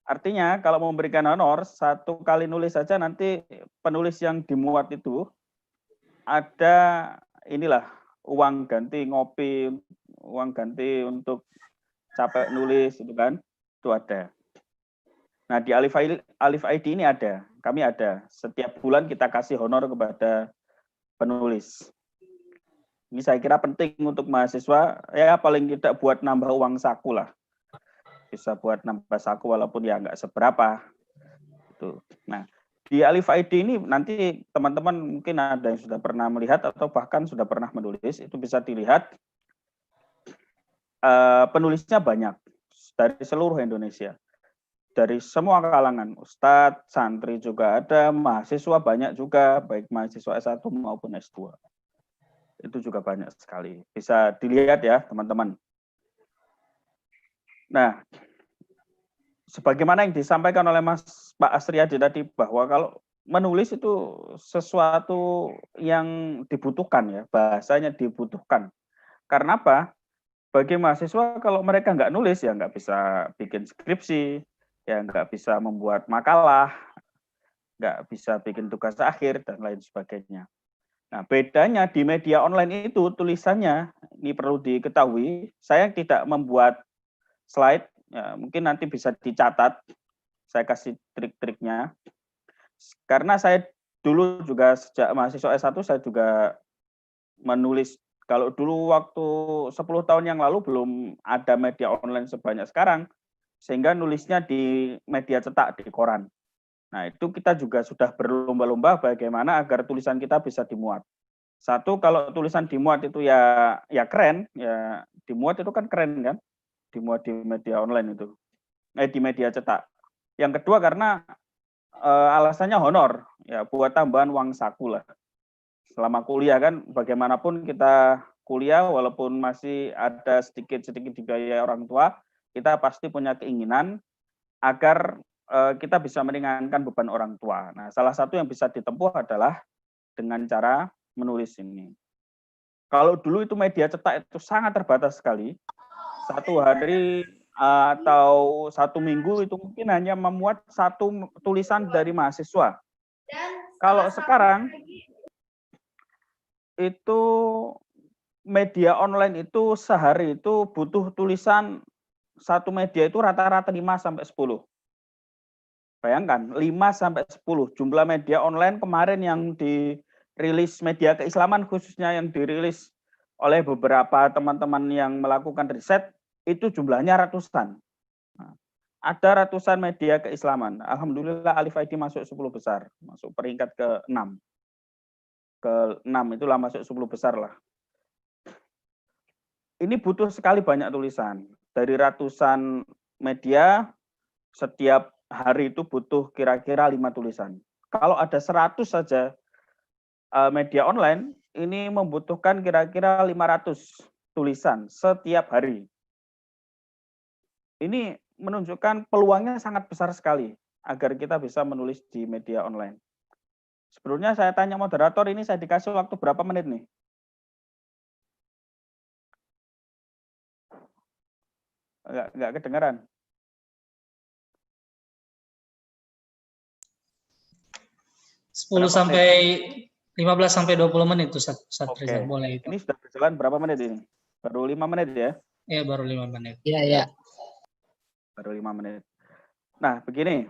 Artinya kalau memberikan honor, satu kali nulis saja nanti penulis yang dimuat itu ada inilah uang ganti ngopi, uang ganti untuk capek nulis itu kan, itu ada. Nah di Alif ID ini ada, kami ada. Setiap bulan kita kasih honor kepada penulis. Ini saya kira penting untuk mahasiswa, ya paling tidak buat nambah uang saku lah. Bisa buat nambah saku walaupun ya nggak seberapa. Gitu. Nah, di Alif ID ini nanti teman-teman mungkin ada yang sudah pernah melihat atau bahkan sudah pernah menulis, itu bisa dilihat penulisnya banyak dari seluruh Indonesia. Dari semua kalangan, Ustadz, santri juga ada, mahasiswa banyak juga, baik mahasiswa S1 maupun S2. Itu juga banyak sekali. Bisa dilihat ya, teman-teman. Nah, sebagaimana yang disampaikan oleh Pak Asriyadi tadi, bahwa kalau menulis itu sesuatu yang dibutuhkan ya, bahasanya dibutuhkan. Karena apa? Bagi mahasiswa kalau mereka nggak nulis ya nggak bisa bikin skripsi, ya nggak bisa membuat makalah, nggak bisa bikin tugas akhir, dan lain sebagainya. Nah, bedanya di media online itu tulisannya, ini perlu diketahui, saya tidak membuat slide, ya, mungkin nanti bisa dicatat, saya kasih trik-triknya. Karena saya dulu juga sejak mahasiswa S1, saya juga menulis, kalau dulu waktu 10 tahun yang lalu belum ada media online sebanyak sekarang, sehingga nulisnya di media cetak, di koran. Nah, itu kita juga sudah berlomba-lomba bagaimana agar tulisan kita bisa dimuat. Satu, kalau tulisan dimuat itu ya keren, ya dimuat itu kan keren kan, dimuat di media online itu, di media cetak. Yang kedua karena alasannya honor, ya buat tambahan uang saku lah. Selama kuliah kan, bagaimanapun kita kuliah, walaupun masih ada sedikit-sedikit dibiayai orang tua, kita pasti punya keinginan agar kita bisa meringankan beban orang tua. Nah, salah satu yang bisa ditempuh adalah dengan cara menulis ini. Kalau dulu itu media cetak itu sangat terbatas sekali. Satu hari atau satu minggu itu mungkin hanya memuat satu tulisan dari mahasiswa. Kalau sekarang itu media online itu sehari itu butuh tulisan satu media itu rata-rata 5 sampai 10. Bayangkan 5 sampai 10 jumlah media online kemarin yang dirilis media keislaman khususnya yang dirilis oleh beberapa teman-teman yang melakukan riset itu jumlahnya ratusan. Nah, ada ratusan media keislaman. Alhamdulillah Alif ID masuk 10 besar, masuk peringkat ke-6. Ke-6 itulah masuk 10 besar lah. Ini butuh sekali banyak tulisan. Dari ratusan media setiap hari itu butuh kira-kira 5 tulisan. Kalau ada 100 saja media online, ini membutuhkan kira-kira 500 tulisan setiap hari. Ini menunjukkan peluangnya sangat besar sekali agar kita bisa menulis di media online. Sebelumnya saya tanya moderator, ini saya dikasih waktu berapa menit nih? Enggak kedengaran. 10 sampai 15 sampai 20 menit tuh Ustaz Rizal, boleh itu. Ini sudah berjalan berapa menit ini? Baru 5 menit ya? Iya, baru 5 menit. Iya, ya. Baru 5 menit. Nah, begini.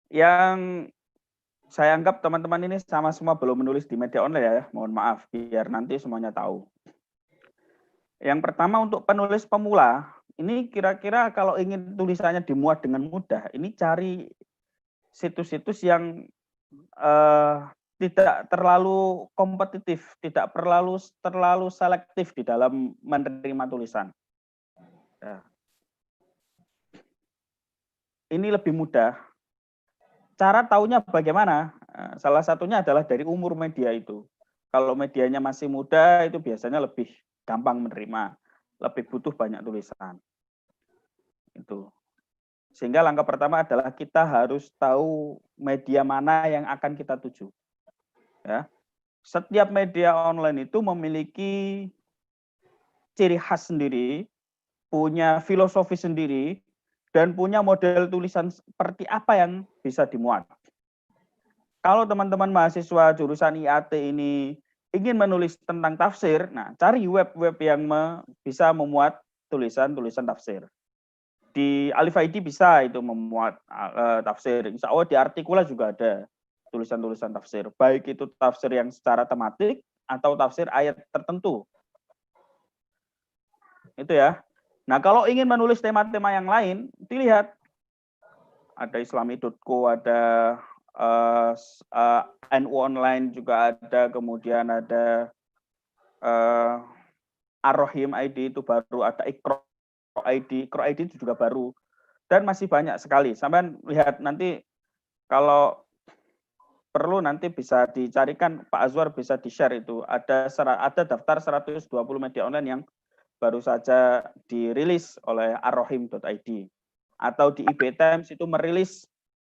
Yang saya anggap teman-teman ini sama semua belum menulis di media online ya, mohon maaf, biar nanti semuanya tahu. Yang pertama untuk penulis pemula, ini kira-kira kalau ingin tulisannya dimuat dengan mudah, ini cari situs-situs yang tidak terlalu kompetitif, tidak terlalu selektif di dalam menerima tulisan. Ya. Ini lebih mudah. Cara taunya bagaimana? Salah satunya adalah dari umur media itu. Kalau medianya masih muda, itu biasanya lebih gampang menerima, lebih butuh banyak tulisan. Itu. Sehingga langkah pertama adalah kita harus tahu media mana yang akan kita tuju. Ya. Setiap media online itu memiliki ciri khas sendiri, punya filosofi sendiri, dan punya model tulisan seperti apa yang bisa dimuat. Kalau teman-teman mahasiswa jurusan IAT ini ingin menulis tentang tafsir, nah cari web-web yang bisa memuat tulisan-tulisan tafsir. Di Alif ID bisa itu memuat tafsir. Insya Allah di Artikula juga ada tulisan-tulisan tafsir. Baik itu tafsir yang secara tematik atau tafsir ayat tertentu. Itu ya. Nah, kalau ingin menulis tema-tema yang lain, dilihat. Ada islami.co, ada NU Online juga ada, kemudian ada Ar-Rahim ID itu baru, ada Iqra ID itu juga baru. Dan masih banyak sekali. Sampai lihat nanti kalau perlu nanti bisa dicarikan, Pak Azwar bisa di-share itu. Ada daftar 120 media online yang baru saja dirilis oleh arrohim.id. Atau di IB Times itu merilis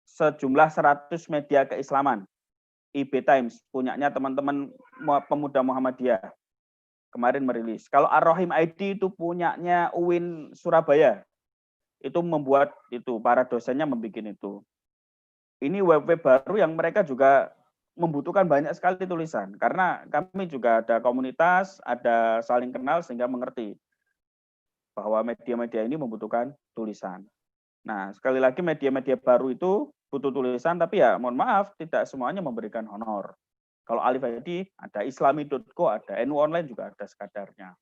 sejumlah 100 media keislaman. IB Times, punyanya teman-teman pemuda Muhammadiyah. Kemarin merilis. Kalau Ar-Rahim ID itu punyanya UIN Surabaya. Itu membuat itu, para dosennya membuat itu. Ini web-web baru yang mereka juga membutuhkan banyak sekali tulisan. Karena kami juga ada komunitas, ada saling kenal sehingga mengerti bahwa media-media ini membutuhkan tulisan. Nah, sekali lagi media-media baru itu butuh tulisan, tapi ya mohon maaf, tidak semuanya memberikan honor. Kalau Alif ID, ada islami.co, ada NU Online juga ada sekadarnya.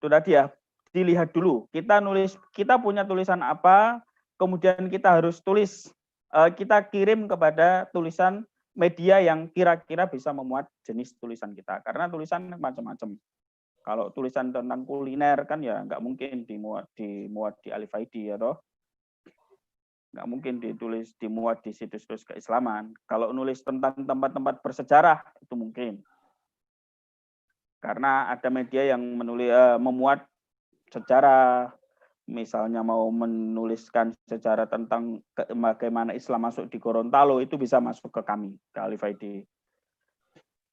Itu tadi ya, dilihat dulu. Kita punya tulisan apa, kemudian kita harus tulis. Kita kirim kepada tulisan media yang kira-kira bisa memuat jenis tulisan kita. Karena tulisan macam-macam. Kalau tulisan tentang kuliner kan ya nggak mungkin dimuat di Alif ID ya toh. Nggak mungkin dimuat di situs-situs keislaman. Kalau nulis tentang tempat-tempat bersejarah itu mungkin. Karena ada media yang memuat sejarah, misalnya mau menuliskan sejarah tentang bagaimana Islam masuk di Gorontalo, itu bisa masuk ke kami, ke Alif ID.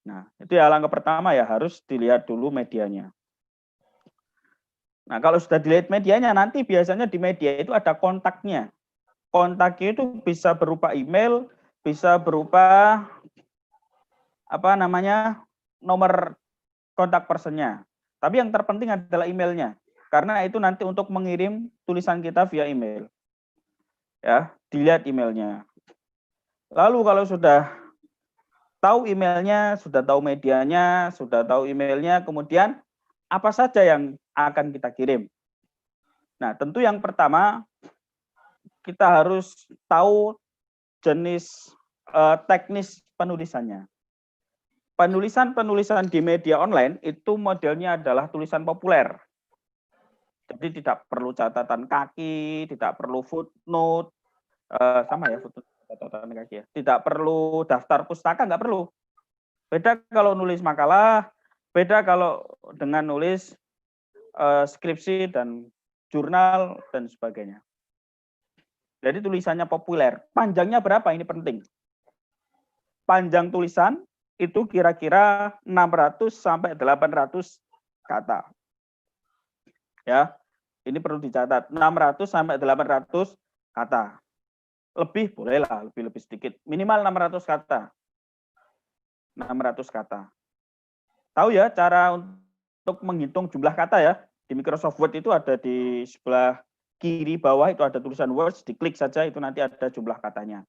Nah, itu ya langkah pertama ya, harus dilihat dulu medianya. Nah, kalau sudah dilihat medianya, nanti biasanya di media itu ada kontaknya. Kontaknya itu bisa berupa email, bisa berupa nomor kontak personnya. Tapi yang terpenting adalah emailnya. Karena itu nanti untuk mengirim tulisan kita via email. Ya, dilihat emailnya. Lalu kalau sudah tahu emailnya, sudah tahu medianya, sudah tahu emailnya, kemudian apa saja yang akan kita kirim. Nah, tentu yang pertama kita harus tahu jenis teknis penulisannya. Penulisan di media online itu modelnya adalah tulisan populer. Jadi tidak perlu catatan kaki, tidak perlu footnote, sama ya footnote catatan kaki ya. Tidak perlu daftar pustaka, nggak perlu. Beda kalau nulis makalah, beda kalau dengan nulis skripsi dan jurnal dan sebagainya. Jadi tulisannya populer. Panjangnya berapa? Ini penting. Panjang tulisan itu kira-kira 600 sampai 800 kata. Ya, ini perlu dicatat, 600 sampai 800 kata. Lebih bolehlah, lebih sedikit. Minimal 600 kata. 600 kata. Tahu ya cara untuk menghitung jumlah kata ya? Di Microsoft Word itu ada di sebelah kiri bawah itu ada tulisan words, diklik saja itu nanti ada jumlah katanya.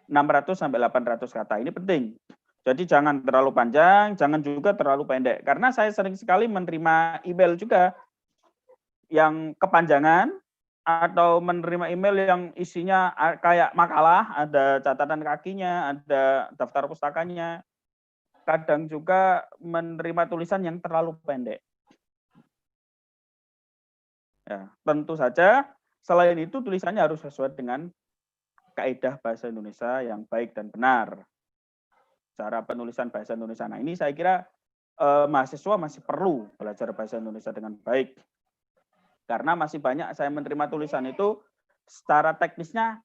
600 sampai 800 kata. Ini penting. Jadi jangan terlalu panjang, jangan juga terlalu pendek. Karena saya sering sekali menerima email juga yang kepanjangan, atau menerima email yang isinya kayak makalah, ada catatan kakinya, ada daftar pustakanya. Kadang juga menerima tulisan yang terlalu pendek. Ya, tentu saja selain itu tulisannya harus sesuai dengan kaidah bahasa Indonesia yang baik dan benar. Cara penulisan bahasa Indonesia. Nah, ini saya kira mahasiswa masih perlu belajar bahasa Indonesia dengan baik. Karena masih banyak saya menerima tulisan itu secara teknisnya,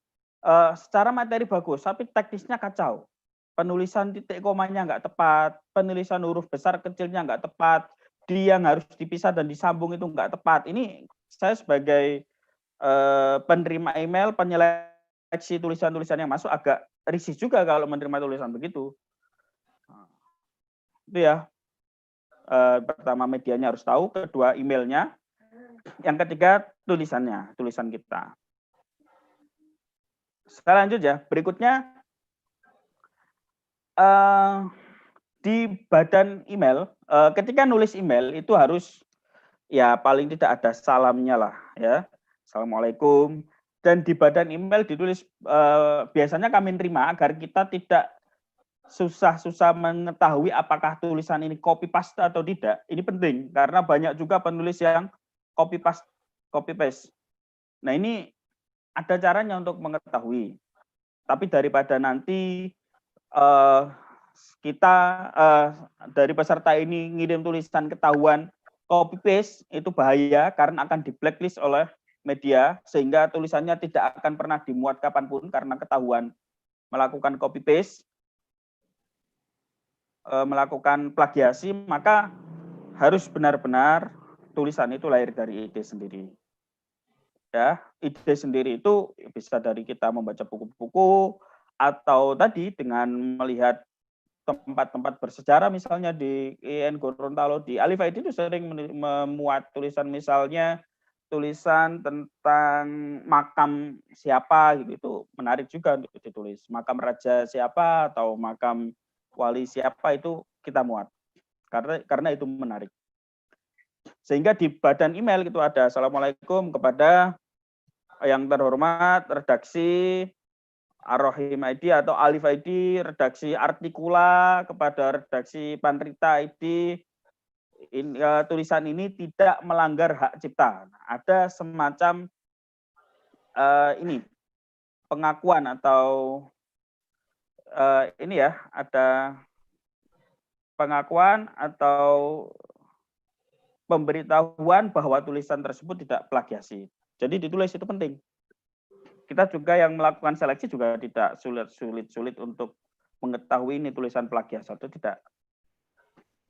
secara materi bagus, tapi teknisnya kacau. Penulisan titik komanya nggak tepat, penulisan huruf besar kecilnya nggak tepat, dia yang harus dipisah dan disambung itu nggak tepat. Ini saya sebagai penerima email, penyeleksi tulisan-tulisan yang masuk agak risih juga kalau menerima tulisan begitu. Itu ya. Pertama medianya harus tahu, kedua emailnya, yang ketiga tulisannya, tulisan kita. Sekarang lanjut ya, berikutnya di badan email, ketika nulis email itu harus ya paling tidak ada salamnya lah ya, Assalamualaikum. Dan di badan email ditulis biasanya kami terima agar kita tidak susah-susah mengetahui apakah tulisan ini copy paste atau tidak. Ini penting karena banyak juga penulis yang copy paste. Nah, ini ada caranya untuk mengetahui. Tapi daripada nanti kita dari peserta ini ngirim tulisan ketahuan copy paste, itu bahaya karena akan di blacklist oleh media sehingga tulisannya tidak akan pernah dimuat kapanpun karena ketahuan melakukan copy paste, melakukan plagiasi, maka harus benar-benar tulisan itu lahir dari ide sendiri. Ya, ide sendiri itu bisa dari kita membaca buku-buku atau tadi dengan melihat tempat-tempat bersejarah, misalnya di IN Gorontalo, di Alif ID itu sering memuat tulisan, misalnya tulisan tentang makam siapa gitu, itu menarik juga untuk ditulis. Makam raja siapa atau makam wali siapa itu kita muat karena itu menarik. Sehingga di badan email itu ada Assalamualaikum kepada yang terhormat redaksi Ar-Rahim ID atau Alif ID, redaksi Artikula, kepada redaksi Panrita ID. Tulisan ini tidak melanggar hak cipta. Ada semacam ini pengakuan atau ini ya, ada pengakuan atau pemberitahuan bahwa tulisan tersebut tidak plagiasi. Jadi ditulis itu penting. Kita juga yang melakukan seleksi juga tidak sulit untuk mengetahui ini tulisan plagiasi atau tidak.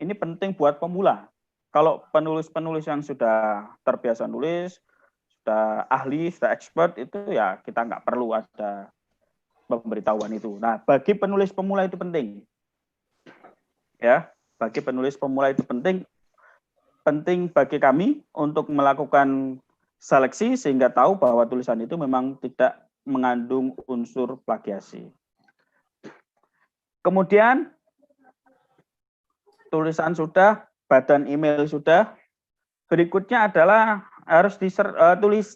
Ini penting buat pemula. Kalau penulis-penulis yang sudah terbiasa nulis, sudah ahli, sudah expert, itu ya kita nggak perlu ada pemberitahuan itu. Nah, bagi penulis pemula itu penting. Ya, bagi penulis pemula itu penting bagi kami untuk melakukan seleksi sehingga tahu bahwa tulisan itu memang tidak mengandung unsur plagiasi. Kemudian tulisan sudah, badan email sudah. Berikutnya adalah harus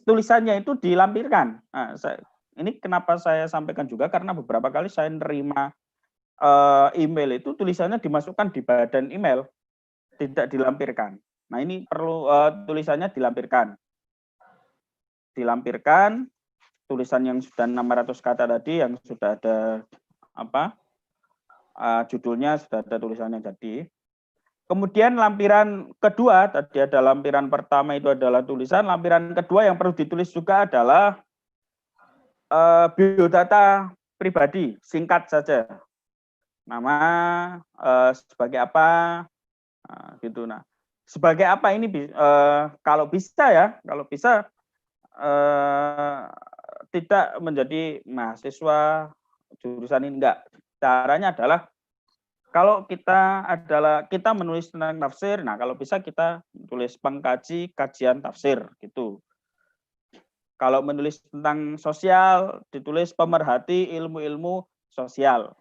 tulisannya itu dilampirkan. Nah, ini kenapa saya sampaikan juga karena beberapa kali saya menerima email itu tulisannya dimasukkan di badan email, tidak dilampirkan. Nah, ini perlu tulisannya dilampirkan. Dilampirkan tulisan yang sudah 600 kata tadi, yang sudah ada judulnya, sudah ada tulisannya jadi. Kemudian lampiran kedua, tadi ada lampiran pertama itu adalah tulisan, lampiran kedua yang perlu ditulis juga adalah biodata pribadi, singkat saja. Nama, sebagai apa, gitu. Nah, sebagai apa ini kalau bisa ya, tidak menjadi mahasiswa jurusan ini, enggak. Caranya adalah kalau kita menulis tentang tafsir, nah kalau bisa kita tulis pengkaji kajian tafsir gitu. Kalau menulis tentang sosial, ditulis pemerhati ilmu-ilmu sosial.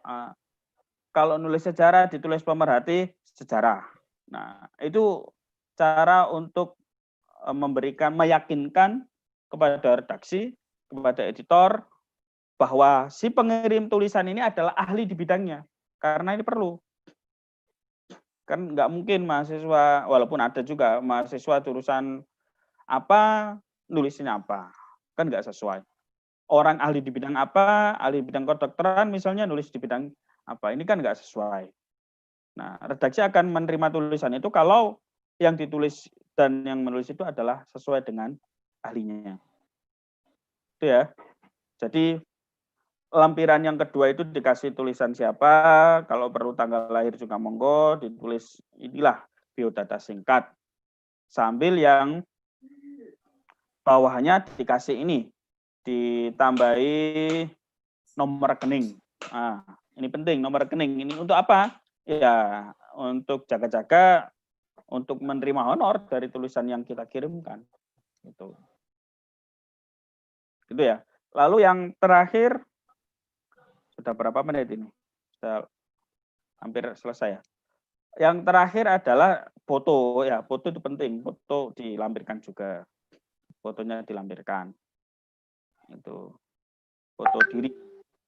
Kalau nulis sejarah, ditulis pemerhati sejarah. Nah, itu cara untuk meyakinkan kepada redaksi, kepada editor, bahwa si pengirim tulisan ini adalah ahli di bidangnya. Karena ini perlu. Kan nggak mungkin mahasiswa, walaupun ada juga mahasiswa jurusan apa, nulisnya apa. Kan nggak sesuai. Orang ahli di bidang apa, ahli di bidang kedokteran misalnya nulis di bidang apa. Ini kan nggak sesuai. Nah, redaksi akan menerima tulisan itu kalau yang ditulis dan yang menulis itu adalah sesuai dengan ahlinya. Itu ya. Jadi lampiran yang kedua itu dikasih tulisan siapa, kalau perlu tanggal lahir juga monggo, ditulis inilah biodata singkat. Sambil yang bawahnya dikasih ini, ditambahi nomor rekening. Nah, ini penting, nomor rekening. Ini untuk apa? Ya, untuk jaga-jaga, untuk menerima honor dari tulisan yang kita kirimkan. Gitu ya. Lalu yang terakhir, sudah berapa menit ini? Sudah hampir selesai ya. Yang terakhir adalah foto. Ya, foto itu penting. Foto dilampirkan juga. Fotonya dilampirkan. Itu foto diri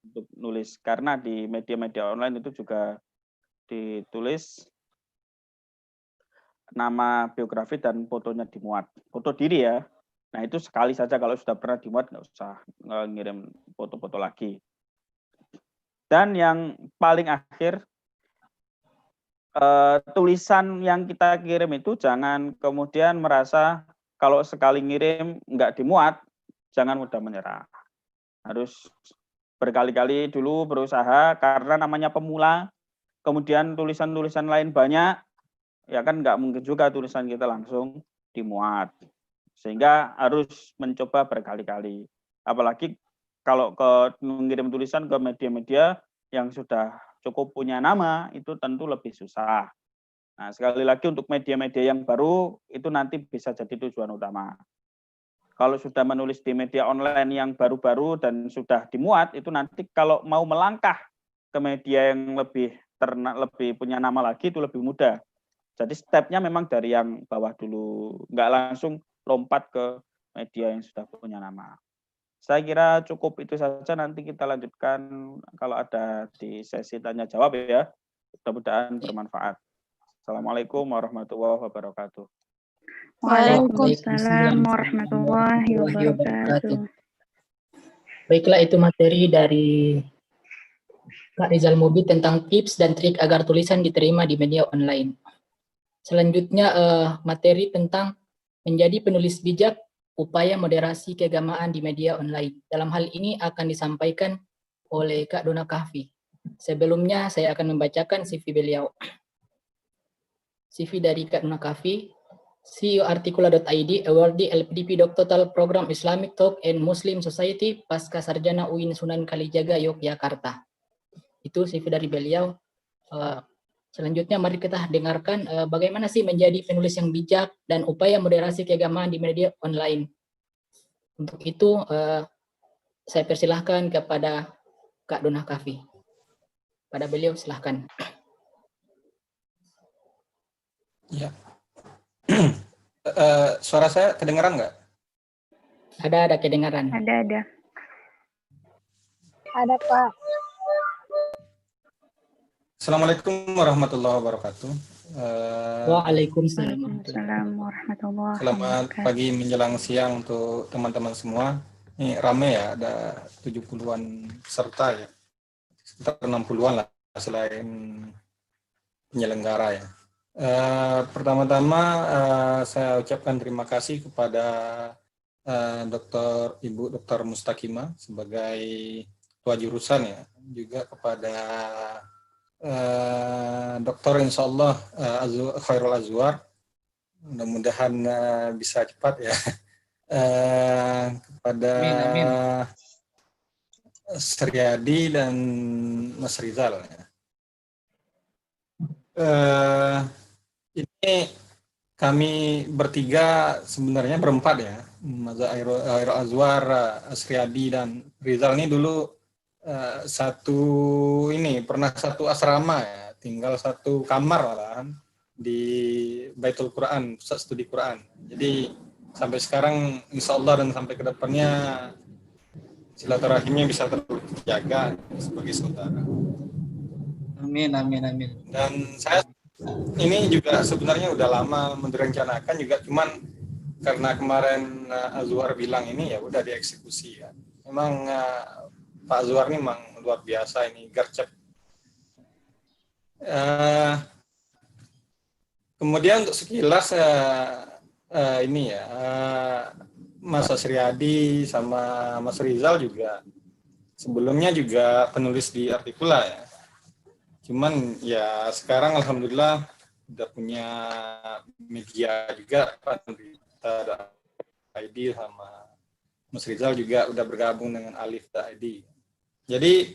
untuk nulis. Karena di media-media online itu juga ditulis nama biografi dan fotonya dimuat. Foto diri ya. Nah, itu sekali saja, kalau sudah pernah dimuat nggak usah ngirim foto-foto lagi. Dan yang paling akhir, tulisan yang kita kirim itu jangan kemudian merasa kalau sekali ngirim nggak dimuat, jangan mudah menyerah. Harus berkali-kali dulu berusaha, karena namanya pemula, kemudian tulisan-tulisan lain banyak, ya kan nggak mungkin juga tulisan kita langsung dimuat. Sehingga harus mencoba berkali-kali. Apalagi kalau mengirim tulisan ke media-media yang sudah cukup punya nama, itu tentu lebih susah. Nah, sekali lagi untuk media-media yang baru, itu nanti bisa jadi tujuan utama. Kalau sudah menulis di media online yang baru-baru dan sudah dimuat, itu nanti kalau mau melangkah ke media yang lebih punya nama lagi, itu lebih mudah. Jadi stepnya memang dari yang bawah dulu, nggak langsung lompat ke media yang sudah punya nama. Saya kira cukup itu saja, nanti kita lanjutkan kalau ada di sesi tanya jawab ya. Mudah-mudahan bermanfaat. Assalamualaikum warahmatullahi wabarakatuh. Waalaikumsalam warahmatullahi wabarakatuh. Baiklah, itu materi dari Kak Rizal Mubi tentang tips dan trik agar tulisan diterima di media online. Selanjutnya materi tentang menjadi penulis bijak, upaya moderasi keagamaan di media online. Dalam hal ini akan disampaikan oleh Kak Dona Kahfi. Sebelumnya saya akan membacakan CV beliau. CV dari Kak Dona Kahfi, CEO Artikula.id, awardee LPDP Doctoral Program Islamic Talk and Muslim Society, Pasca Sarjana UIN Sunan Kalijaga, Yogyakarta. Itu CV dari beliau. Selanjutnya mari kita dengarkan bagaimana sih menjadi penulis yang bijak dan upaya moderasi keagamaan di media online. Untuk itu saya persilahkan kepada Kak Dona Kahfi. Pada beliau silahkan. Ya. Suara saya kedengaran nggak? Ada kedengaran. Ada. Ada, Pak. Assalamualaikum warahmatullahi wabarakatuh. Waalaikumsalam. Waalaikumsalam warahmatullahi Selamat wabarakatuh. pagi menjelang siang untuk teman-teman semua. Ini rame ya, ada 70-an peserta ya. Sekitar 60-an lah selain penyelenggara ya. Pertama-tama saya ucapkan terima kasih kepada Ibu Dr. Mustaqimah sebagai ketua jurusan ya, juga kepada Dokter insyaallah Khairul Azwar, mudah-mudahan bisa cepat ya. Kepada Amin. Suryadi dan Mas Rizal ya. Ini kami bertiga, sebenarnya berempat ya, Mas Khairul Azwar, Suryadi dan Rizal ini dulu pernah satu asrama ya, tinggal satu kamar malahan di Baitul Quran, pusat studi Quran. Jadi sampai sekarang insya Allah dan sampai ke depannya silaturahimnya bisa terjaga sebagai saudara. Amin, amin, amin. Dan saya ini juga sebenarnya udah lama merencanakan juga, cuman karena kemarin Azwar bilang ini ya udah dieksekusi ya. Memang Pak Azwar ini memang luar biasa ini, gercep. Kemudian untuk sekilas ini ya, Mas Asriadi sama Mas Rizal juga sebelumnya juga penulis di Artikula ya. Cuman ya sekarang alhamdulillah udah punya media juga, Berita.id, sama Mas Rizal juga udah bergabung dengan Alif.id. Jadi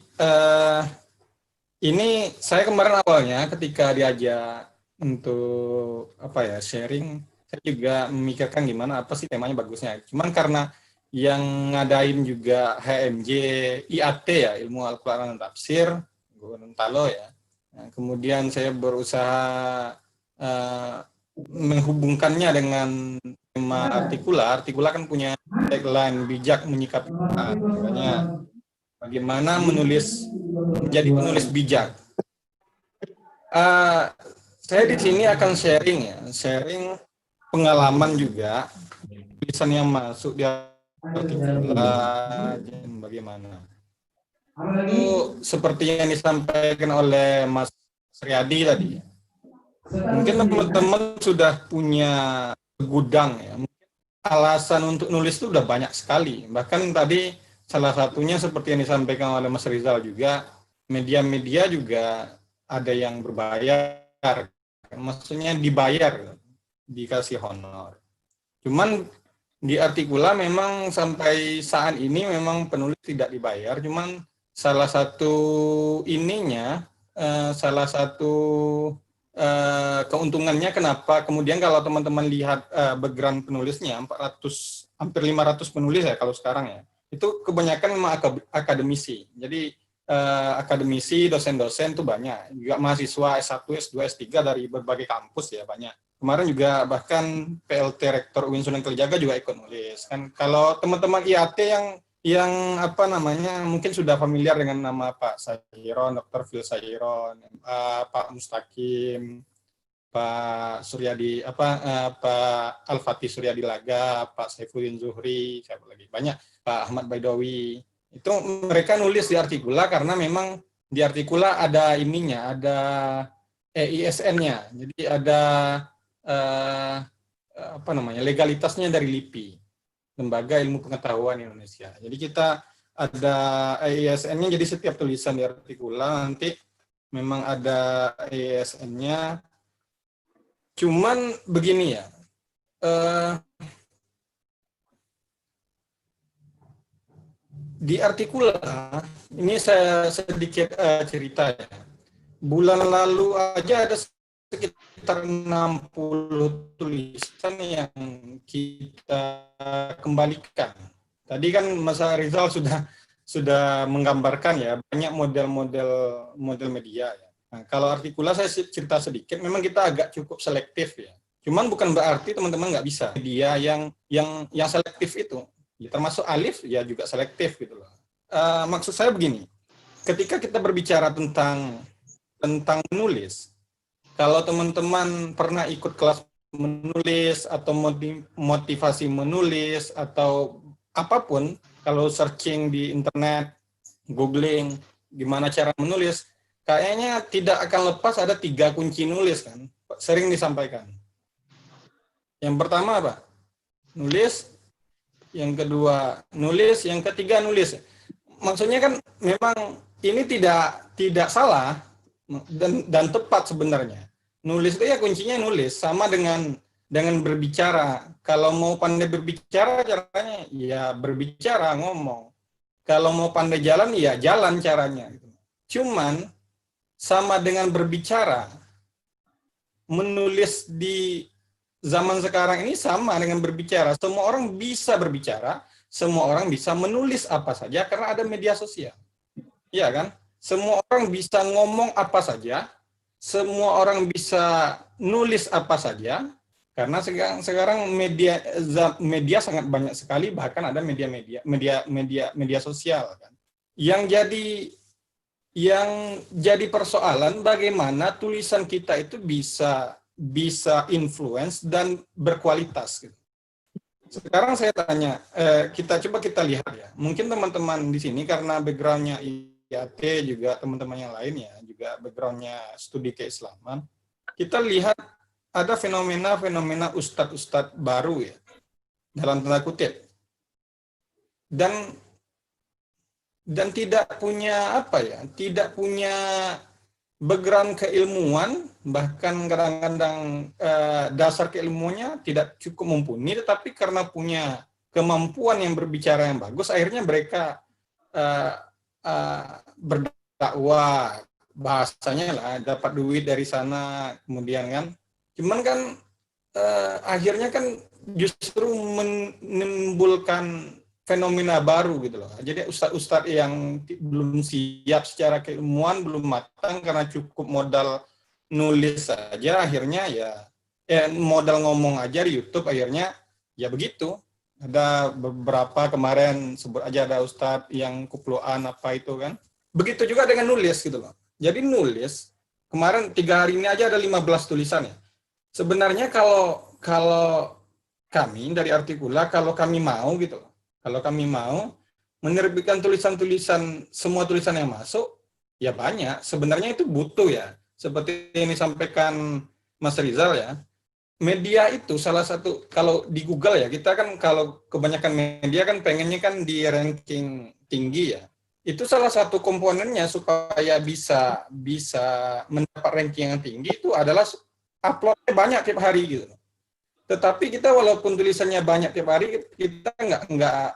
ini saya kemarin awalnya ketika diajak untuk sharing, saya juga memikirkan gimana apa sih temanya bagusnya. Cuman karena yang ngadain juga HMJ IAT ya, Ilmu Al-Quran dan Tafsir, Gorontalo ya. Nah, kemudian saya berusaha menghubungkannya dengan tema Artikula. Artikula kan punya tagline bijak menyikapi Quran. Makanya bagaimana menjadi penulis bijak. Saya di sini akan sharing pengalaman juga, tulisan yang masuk di Artikula dan bagaimana. Itu seperti yang disampaikan oleh Mas Sriadi tadi. Mungkin teman-teman sudah punya gudang ya. Alasan untuk nulis itu udah banyak sekali. Bahkan tadi salah satunya seperti yang disampaikan oleh Mas Rizal juga, media-media juga ada yang berbayar. Maksudnya dibayar, dikasih honor. Cuman di Artikula memang sampai saat ini memang penulis tidak dibayar. Cuman salah satu keuntungannya kenapa kemudian kalau teman-teman lihat background penulisnya 400 hampir 500 penulis ya kalau sekarang ya, itu kebanyakan memang akademisi. Jadi akademisi, dosen-dosen itu banyak, juga mahasiswa S1, S2, S3 dari berbagai kampus ya banyak. Kemarin juga bahkan PLT Rektor UIN Sunan Kalijaga juga ikut nulis. Kan kalau teman-teman IAT yang mungkin sudah familiar dengan nama Pak Sahiron, Dr. Phil Sahiron, Pak Mustaqim, Pak Suryadi, Pak Al-Fatih Suryadi Laga, Pak Saifuddin Zuhri, siapa lagi banyak, Pak Ahmad Baidowi. Itu mereka nulis di Artikula karena memang di Artikula ada ininya, ada EISN-nya. Jadi ada legalitasnya dari LIPI, Lembaga Ilmu Pengetahuan Indonesia. Jadi kita ada EISN-nya, jadi setiap tulisan di Artikula nanti memang ada EISN-nya. Cuman begini ya, di Artikula, ini saya sedikit cerita ya. Bulan lalu aja ada sekitar 60 tulisan yang kita kembalikan. Tadi kan Mas Rizal sudah menggambarkan ya banyak model media ya. Nah, kalau Artikula saya cerita sedikit, memang kita agak cukup selektif ya. Cuman bukan berarti teman-teman nggak bisa. Media yang selektif itu, ya, termasuk Alif ya juga selektif gitu loh. Maksud saya begini, ketika kita berbicara tentang menulis, kalau teman-teman pernah ikut kelas menulis atau motivasi menulis atau apapun, kalau searching di internet, googling gimana cara menulis, kayaknya tidak akan lepas ada 3 kunci nulis kan, sering disampaikan. Yang pertama apa? Nulis. Yang kedua nulis. Yang ketiga nulis. Maksudnya kan memang ini tidak salah dan tepat sebenarnya. Nulis itu ya kuncinya nulis, sama dengan berbicara. Kalau mau pandai berbicara caranya ya berbicara, ngomong. Kalau mau pandai jalan ya jalan caranya. Cuman sama dengan berbicara, menulis di zaman sekarang ini sama dengan berbicara. Semua orang bisa berbicara, semua orang bisa menulis apa saja karena ada media sosial. Iya kan? Semua orang bisa ngomong apa saja, semua orang bisa nulis apa saja, Karena sekarang media sangat banyak sekali, bahkan ada media sosial kan. Yang jadi persoalan bagaimana tulisan kita itu bisa influence dan berkualitas gitu. Sekarang saya tanya, kita lihat ya. Mungkin teman-teman di sini karena background-nya IAT juga teman-teman yang lain ya, juga background-nya studi keislaman. Kita lihat ada fenomena ustadz-ustadz baru ya, dalam tanda kutip. Dan tidak punya tidak punya background keilmuan, bahkan kadang-kadang dasar keilmuannya tidak cukup mumpuni, tetapi karena punya kemampuan yang berbicara yang bagus, akhirnya mereka berdakwah, bahasanya lah, dapat duit dari sana, kemudian kan. Cuman kan akhirnya kan justru menimbulkan fenomena baru gitu loh. Jadi ustadz-ustadz yang belum siap secara keilmuan, belum matang karena cukup modal nulis saja, akhirnya modal ngomong aja di YouTube, akhirnya ya begitu. Ada beberapa kemarin sebut aja ada ustadz yang kuploan apa itu kan. Begitu juga dengan nulis gitu loh. Jadi nulis kemarin 3 hari ini aja ada 15 tulisan ya. Sebenarnya kalau kami dari Artikula, kalau kami mau gitu loh. Kalau kami mau menerbitkan tulisan-tulisan, semua tulisan yang masuk, ya banyak. Sebenarnya itu butuh ya. Seperti yang disampaikan Mas Rizal ya. Media itu salah satu, kalau di Google ya, kita kan kalau kebanyakan media kan pengennya kan di ranking tinggi ya. Itu salah satu komponennya supaya bisa mendapat ranking yang tinggi itu adalah uploadnya banyak tiap hari gitu. Tetapi kita walaupun tulisannya banyak tiap hari, kita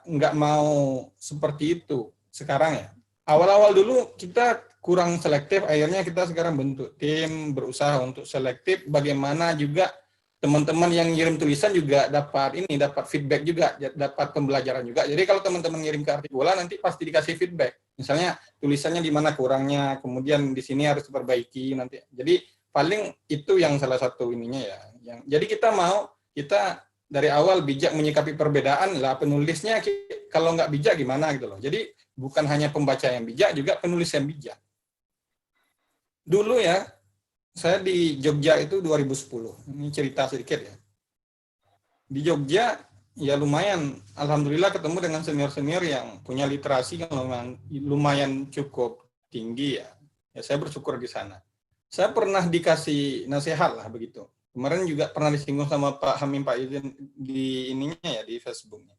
nggak mau seperti itu sekarang ya. Awal-awal dulu kita kurang selektif, akhirnya kita sekarang bentuk tim, berusaha untuk selektif. Bagaimana juga teman-teman yang ngirim tulisan juga dapat feedback juga, dapat pembelajaran juga. Jadi kalau teman-teman ngirim ke Artikula nanti pasti dikasih feedback. Misalnya tulisannya di mana kurangnya, kemudian di sini harus diperbaiki nanti. Jadi paling itu yang salah satu ininya ya. Jadi kita dari awal bijak menyikapi perbedaan lah, penulisnya kalau nggak bijak gimana gitu loh. Jadi bukan hanya pembaca yang bijak, juga penulis yang bijak. Dulu ya, saya di Jogja itu 2010. Ini cerita sedikit ya. Di Jogja ya lumayan, alhamdulillah ketemu dengan senior-senior yang punya literasi yang lumayan cukup tinggi ya. Ya saya bersyukur di sana. Saya pernah dikasih nasihat lah begitu. Kemarin juga pernah disinggung sama Pak Hamim Pak Izin di ininya ya, di Facebooknya.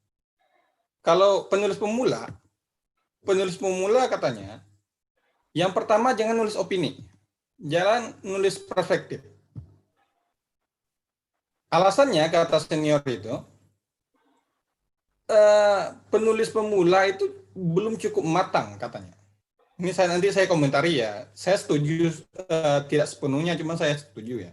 Kalau penulis pemula katanya, yang pertama jangan nulis opini, jangan nulis perspektif. Alasannya kata senior itu, penulis pemula itu belum cukup matang katanya. Ini nanti saya komentari ya. Saya setuju, tidak sepenuhnya, cuma saya setuju ya.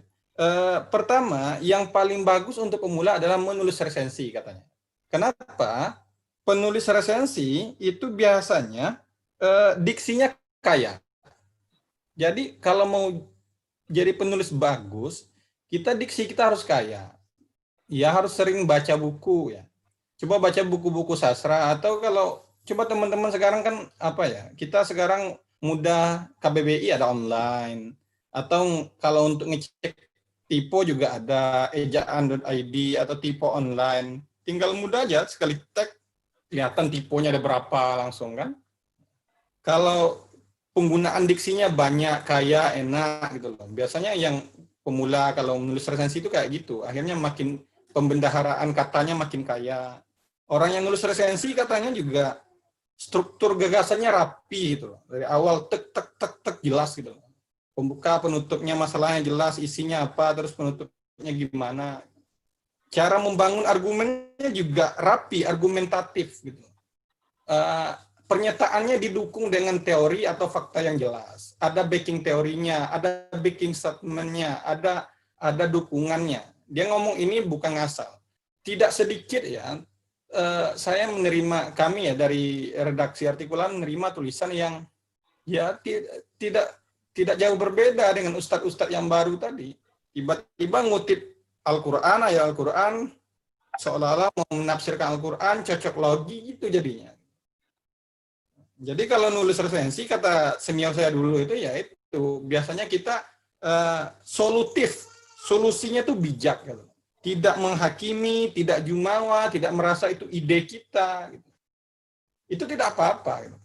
Pertama, yang paling bagus untuk pemula adalah menulis resensi katanya. Kenapa? Penulis resensi itu biasanya diksinya kaya. Jadi kalau mau jadi penulis bagus, diksi kita harus kaya. Ya harus sering baca buku ya. Coba baca buku-buku sastra, atau kalau coba teman-teman sekarang kan kita sekarang mudah, KBBI ada online, atau kalau untuk ngecek Tipo juga ada ejaan.id atau Tipo online. Tinggal mudah aja, sekali tag, kelihatan tiponya ada berapa langsung kan. Kalau penggunaan diksinya banyak, kaya, enak gitu loh. Biasanya yang pemula kalau menulis resensi itu kayak gitu. Akhirnya makin pembendaharaan katanya makin kaya. Orang yang nulis resensi katanya juga struktur gagasannya rapi gitu loh. Dari awal tek jelas gitu loh. Pembuka, penutupnya, masalahnya jelas, isinya apa, terus penutupnya gimana. Cara membangun argumennya juga rapi, argumentatif gitu. Pernyataannya didukung dengan teori atau fakta yang jelas. Ada backing teorinya, ada backing statementnya, ada dukungannya. Dia ngomong ini bukan ngasal. Tidak sedikit ya, saya menerima, kami ya dari redaksi Artikulan menerima tulisan yang ya tidak jauh berbeda dengan ustadz-ustadz yang baru tadi. Tiba-tiba ngutip Al-Quran, ayat Al-Quran, seolah-olah mau menafsirkan Al-Quran, cocok logi gitu jadinya. Jadi kalau nulis resensi, kata senior saya dulu itu, ya itu, biasanya kita solutif, solusinya tuh bijak. Gitu. Tidak menghakimi, tidak jumawa, tidak merasa itu ide kita. Gitu. Itu tidak apa-apa. Gitu.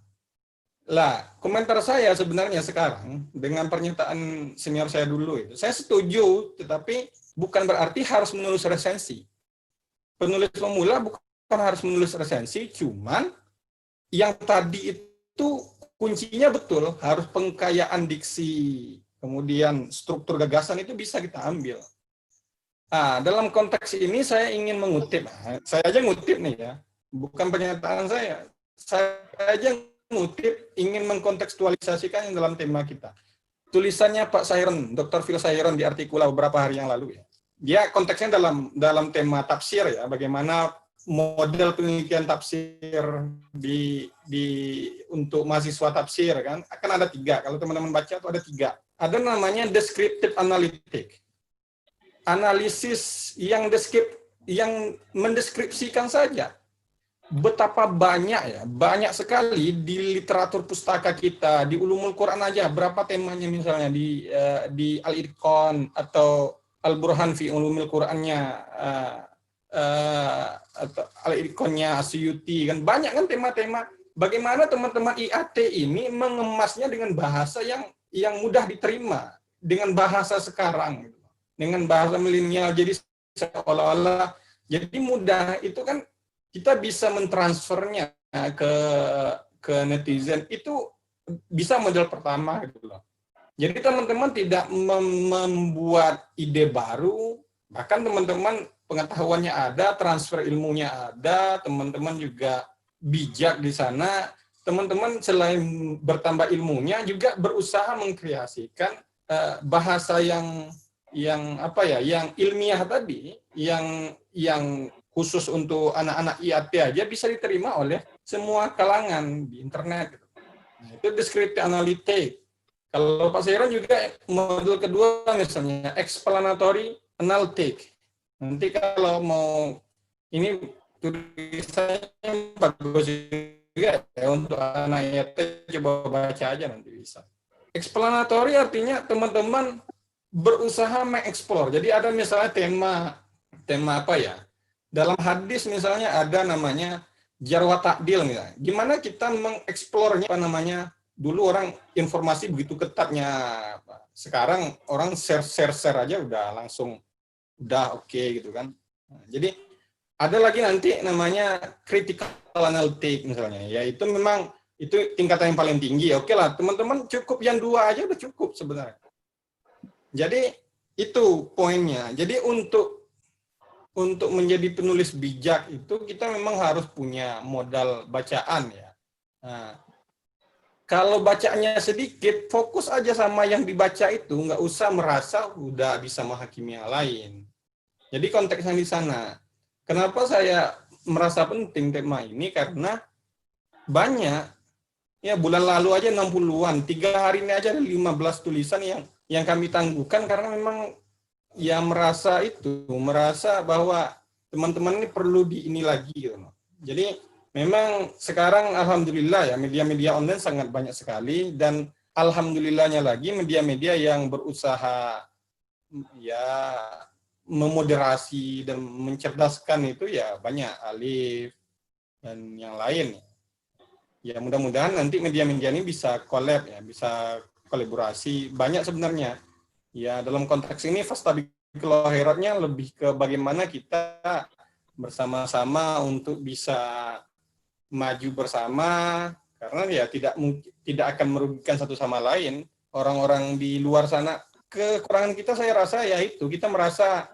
Lah, komentar saya sebenarnya sekarang, dengan pernyataan senior saya dulu itu, saya setuju, tetapi bukan berarti harus menulis resensi. Penulis pemula bukan harus menulis resensi, cuman yang tadi itu kuncinya betul, harus pengkayaan diksi, kemudian struktur gagasan itu bisa kita ambil. Nah, dalam konteks ini saya ingin mengutip, saya aja ngutip nih ya, bukan pernyataan saya aja ngutip, ingin mengkontekstualisasikan yang dalam tema kita. Tulisannya Pak Sairon, Dr. Phil Sairon di Artikula beberapa hari yang lalu ya. Dia konteksnya dalam tema tafsir ya, bagaimana model penelitian tafsir untuk mahasiswa tafsir kan akan ada 3. Kalau teman-teman baca itu ada 3. Ada namanya descriptive analytic, analisis yang mendeskripsikan saja. Betapa banyak sekali di literatur pustaka kita, di Ulumul Quran aja berapa temanya, misalnya di Al-Itqan atau Al-Burhan fi Ulumil Qurannya, atau Al-Itqannya Asyuti, kan banyak kan tema-tema. Bagaimana teman-teman IAT ini mengemasnya dengan bahasa yang mudah diterima, dengan bahasa sekarang, dengan bahasa milenial, jadi seolah-olah jadi mudah. Itu kan kita bisa mentransfernya ke netizen, itu bisa model pertama gitu loh. Jadi teman-teman tidak membuat ide baru, bahkan teman-teman pengetahuannya ada, transfer ilmunya ada, teman-teman juga bijak di sana. Teman-teman selain bertambah ilmunya juga berusaha mengkreasikan bahasa yang ilmiah tadi, yang khusus untuk anak-anak IAT aja bisa diterima oleh semua kalangan di internet. Nah, itu descriptive analytic. Kalau Pak Sairon juga model kedua misalnya explanatory analytic. Nanti kalau mau ini tulisannya bagus juga ya, untuk anak IAT, coba baca aja nanti bisa. Explanatory artinya teman-teman berusaha mengeksplor. Jadi ada misalnya tema apa ya? Dalam hadis misalnya ada namanya jarwa ta'dil misalnya. Gimana kita mengeksplornya, apa namanya? Dulu orang informasi begitu ketatnya. Sekarang orang share aja udah langsung oke gitu kan. Nah, jadi ada lagi nanti namanya critical analytic misalnya. Ya itu memang itu tingkatan yang paling tinggi. Oke lah, teman-teman cukup yang 2 aja udah cukup sebenarnya. Jadi itu poinnya. Jadi untuk menjadi penulis bijak itu kita memang harus punya modal bacaan ya. Nah, kalau bacanya sedikit, fokus aja sama yang dibaca itu, nggak usah merasa udah bisa menghakimi yang lain. Jadi konteksnya di sana. Kenapa saya merasa penting tema ini? Karena banyak, ya bulan lalu aja 60-an, 3 hari ini aja ada 15 tulisan yang kami tangguhkan karena memang ya merasa bahwa teman-teman ini perlu ini lagi gitu. Jadi memang sekarang alhamdulillah ya media-media online sangat banyak sekali, dan alhamdulillahnya lagi media-media yang berusaha ya memoderasi dan mencerdaskan itu ya banyak, Alif dan yang lain. Ya mudah-mudahan nanti media-media ini bisa collab ya, bisa kolaborasi banyak sebenarnya. Ya, dalam konteks ini fastabiqul khairatnya lebih ke bagaimana kita bersama-sama untuk bisa maju bersama, karena ya tidak akan merugikan satu sama lain. Orang-orang di luar sana, kekurangan kita saya rasa ya itu, kita merasa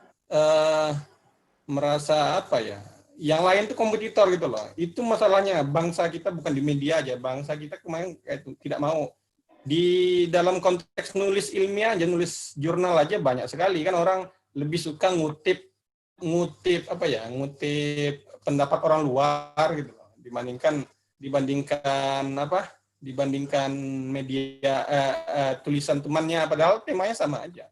apa ya, yang lain itu kompetitor gitu loh. Itu masalahnya, bangsa kita bukan di media aja, bangsa kita kemarin itu tidak mau. Di dalam konteks nulis ilmiah aja, nulis jurnal aja banyak sekali kan orang lebih suka ngutip pendapat orang luar gitu loh, dibandingkan media tulisan temannya, padahal temanya sama aja.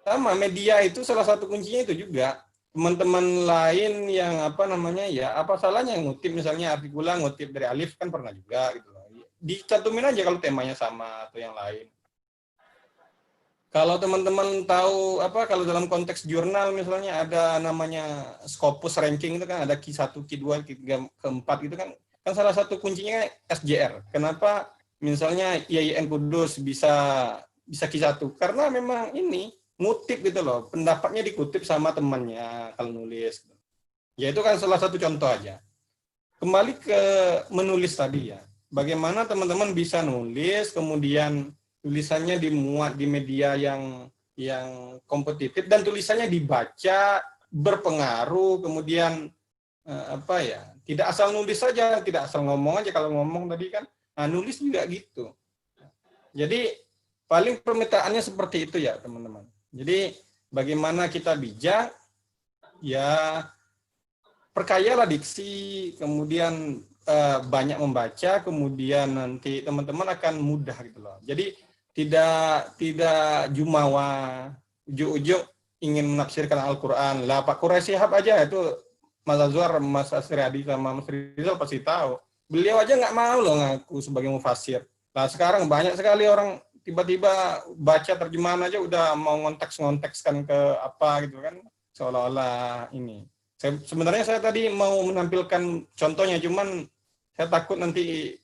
sama media itu salah satu kuncinya itu juga. Teman-teman lain yang apa namanya ya, apa salahnya ngutip misalnya Artikula ngutip dari Alif kan pernah juga gitu loh. Dicantumin aja kalau temanya sama atau yang lain. Kalau teman-teman tahu apa, kalau dalam konteks jurnal misalnya ada namanya Scopus ranking itu kan ada Q1, Q2, Q3, Q4 gitu kan salah satu kuncinya SJR. Kenapa misalnya IAIN Kudus bisa Q1? Karena memang ini ngutip gitu loh, pendapatnya dikutip sama temannya kalau nulis. Ya itu kan salah satu contoh aja. Kembali ke menulis tadi ya. Bagaimana teman-teman bisa nulis kemudian tulisannya dimuat di media yang kompetitif dan tulisannya dibaca, berpengaruh, kemudian apa ya, tidak asal nulis saja, tidak asal ngomong aja. Kalau ngomong tadi kan, nulis juga gitu. Jadi paling permintaannya seperti itu ya teman-teman. Jadi bagaimana kita bijak, ya perkayalah diksi, kemudian banyak membaca, kemudian nanti teman-teman akan mudah gitu loh. Jadi tidak jumawa, ujuk-ujuk ingin menafsirkan Al-Quran. Lah Pak Quraisy Shihab aja itu, Mas Azwar, Mas Asriadi sama Mas Rizal pasti tahu. Beliau aja nggak mau loh ngaku sebagai mufasir. Nah sekarang banyak sekali orang tiba-tiba baca terjemahan aja udah mau ngontekskan ke apa gitu kan, seolah-olah ini. Sebenarnya saya tadi mau menampilkan contohnya, cuman saya takut nanti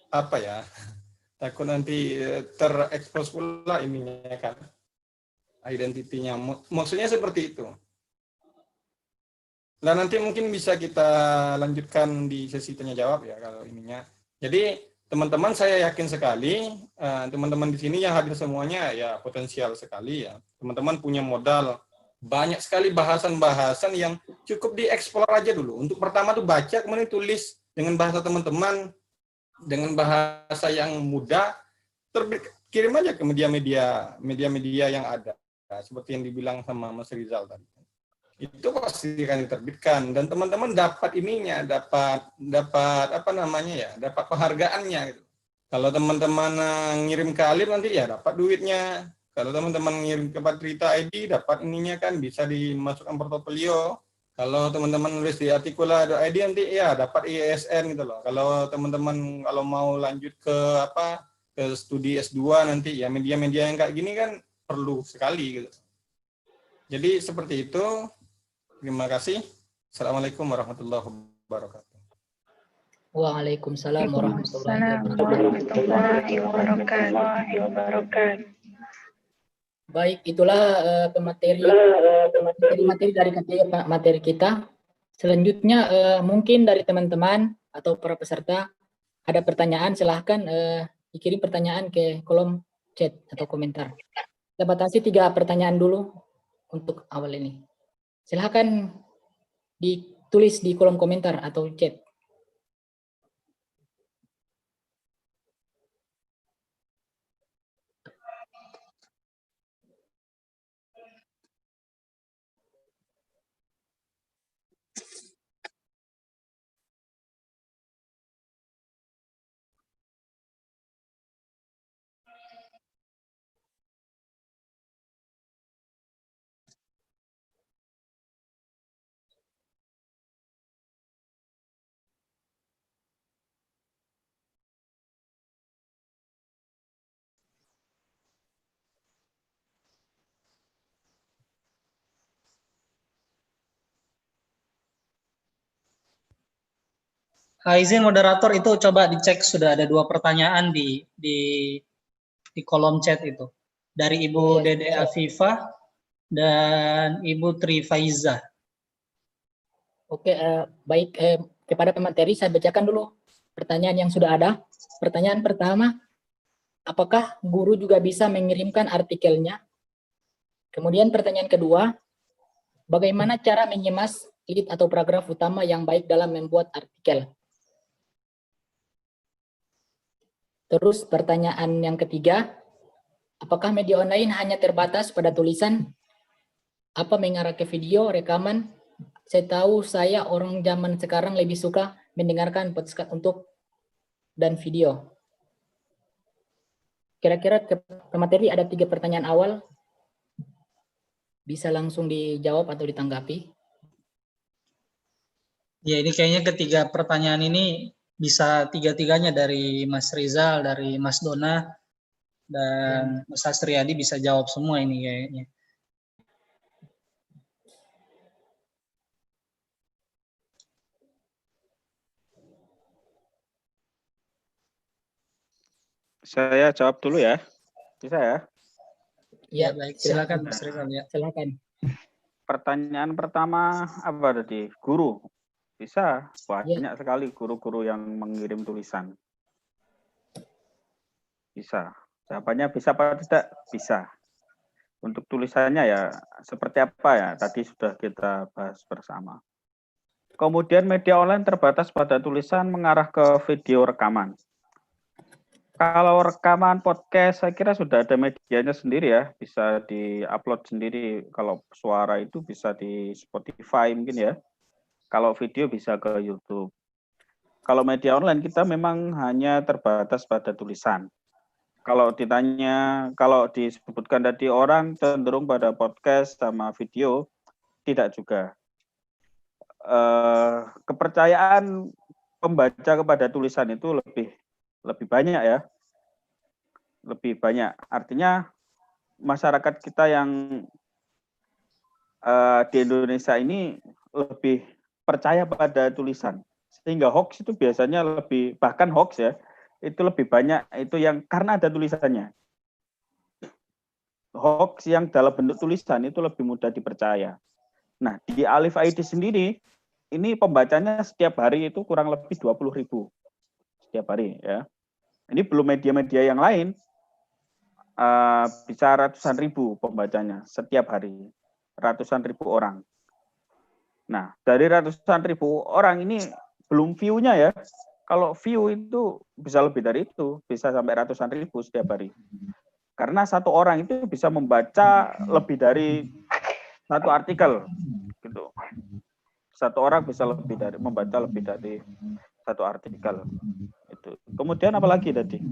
apa ya, takut nanti terekspos pula ininya kan, identitinya. Maksudnya seperti itu. Nah nanti mungkin bisa kita lanjutkan di sesi tanya jawab ya kalau ininya. Jadi teman-teman saya yakin sekali, teman-teman di sini yang hadir semuanya ya potensial sekali ya. Teman-teman punya modal banyak sekali bahasan-bahasan yang cukup dieksplor aja dulu. Untuk pertama tuh baca, kemudian tulis dengan bahasa teman-teman, dengan bahasa yang mudah, kirim aja ke media-media yang ada, seperti yang dibilang sama Mas Rizal tadi. Itu pasti akan diterbitkan dan teman-teman dapat ininya, dapat apa namanya ya, dapat penghargaannya gitu. Kalau teman-teman ngirim ke Alif nanti ya dapat duitnya. Kalau teman-teman ngirim ke Patrita ID dapat ininya kan, bisa dimasukkan portofolio. Kalau teman-teman nulis di Artikula.id nanti ya dapat ISN gitu loh. Kalau teman-teman kalau mau lanjut ke apa, ke studi S2 nanti ya media-media yang kayak gini kan perlu sekali gitu. Jadi seperti itu. Terima kasih. Assalamualaikum warahmatullahi wabarakatuh. Waalaikumsalam warahmatullahi wabarakatuh. Baik, itulah materi dari materi kita. Selanjutnya mungkin dari teman-teman atau para peserta ada pertanyaan, silahkan dikirim pertanyaan ke kolom chat atau komentar. Kita batasi 3 pertanyaan dulu untuk awal ini. Silahkan ditulis di kolom komentar atau chat. Izin moderator itu coba dicek, sudah ada 2 pertanyaan di kolom chat itu. Dari Ibu Dede Afifah dan Ibu Tri Faiza. Oke, baik, kepada pemateri saya bacakan dulu pertanyaan yang sudah ada. Pertanyaan pertama, apakah guru juga bisa mengirimkan artikelnya? Kemudian pertanyaan kedua, bagaimana cara mengemas lead atau paragraf utama yang baik dalam membuat artikel? Terus pertanyaan yang ketiga, apakah media online hanya terbatas pada tulisan? Apa mengarah ke video, rekaman? Saya tahu saya orang zaman sekarang lebih suka mendengarkan podcast dan video. Kira-kira ke materi ada 3 pertanyaan awal. Bisa langsung dijawab atau ditanggapi? Ya, ini kayaknya ketiga pertanyaan ini bisa tiga-tiganya, dari Mas Rizal, dari Mas Dona, dan Mas Astriadi bisa jawab semua ini kayaknya. Saya jawab dulu ya. Bisa ya? Ya, baik. Silakan Mas Rizal ya. Silakan. Pertanyaan pertama apa tadi? Guru. Bisa, banyak sekali guru-guru yang mengirim tulisan. Bisa. Jawabannya bisa apa tidak? Bisa. Untuk tulisannya ya seperti apa ya? Tadi sudah kita bahas bersama. Kemudian media online terbatas pada tulisan mengarah ke video rekaman. Kalau rekaman podcast saya kira sudah ada medianya sendiri ya, bisa di-upload sendiri. Kalau suara itu bisa di Spotify mungkin ya. Kalau video bisa ke YouTube. Kalau media online kita memang hanya terbatas pada tulisan. Kalau ditanya, kalau disebutkan tadi orang cenderung pada podcast sama video, tidak juga. Kepercayaan pembaca kepada tulisan itu lebih banyak ya. Lebih banyak. Artinya masyarakat kita yang di Indonesia ini lebih percaya pada tulisan. Sehingga hoax itu biasanya lebih, bahkan hoax ya, itu lebih banyak itu yang karena ada tulisannya. Hoax yang dalam bentuk tulisan itu lebih mudah dipercaya. Nah, di Alif ID sendiri, ini pembacanya setiap hari itu kurang lebih 20.000 setiap hari ya. Ini belum media-media yang lain, bisa ratusan ribu pembacanya setiap hari, ratusan ribu orang. Nah, dari ratusan ribu orang ini belum view-nya ya. Kalau view itu bisa lebih dari itu, bisa sampai ratusan ribu setiap hari. Karena satu orang itu bisa membaca lebih dari satu artikel, gitu. Satu orang bisa membaca lebih dari satu artikel. Itu. Kemudian apa lagi tadi?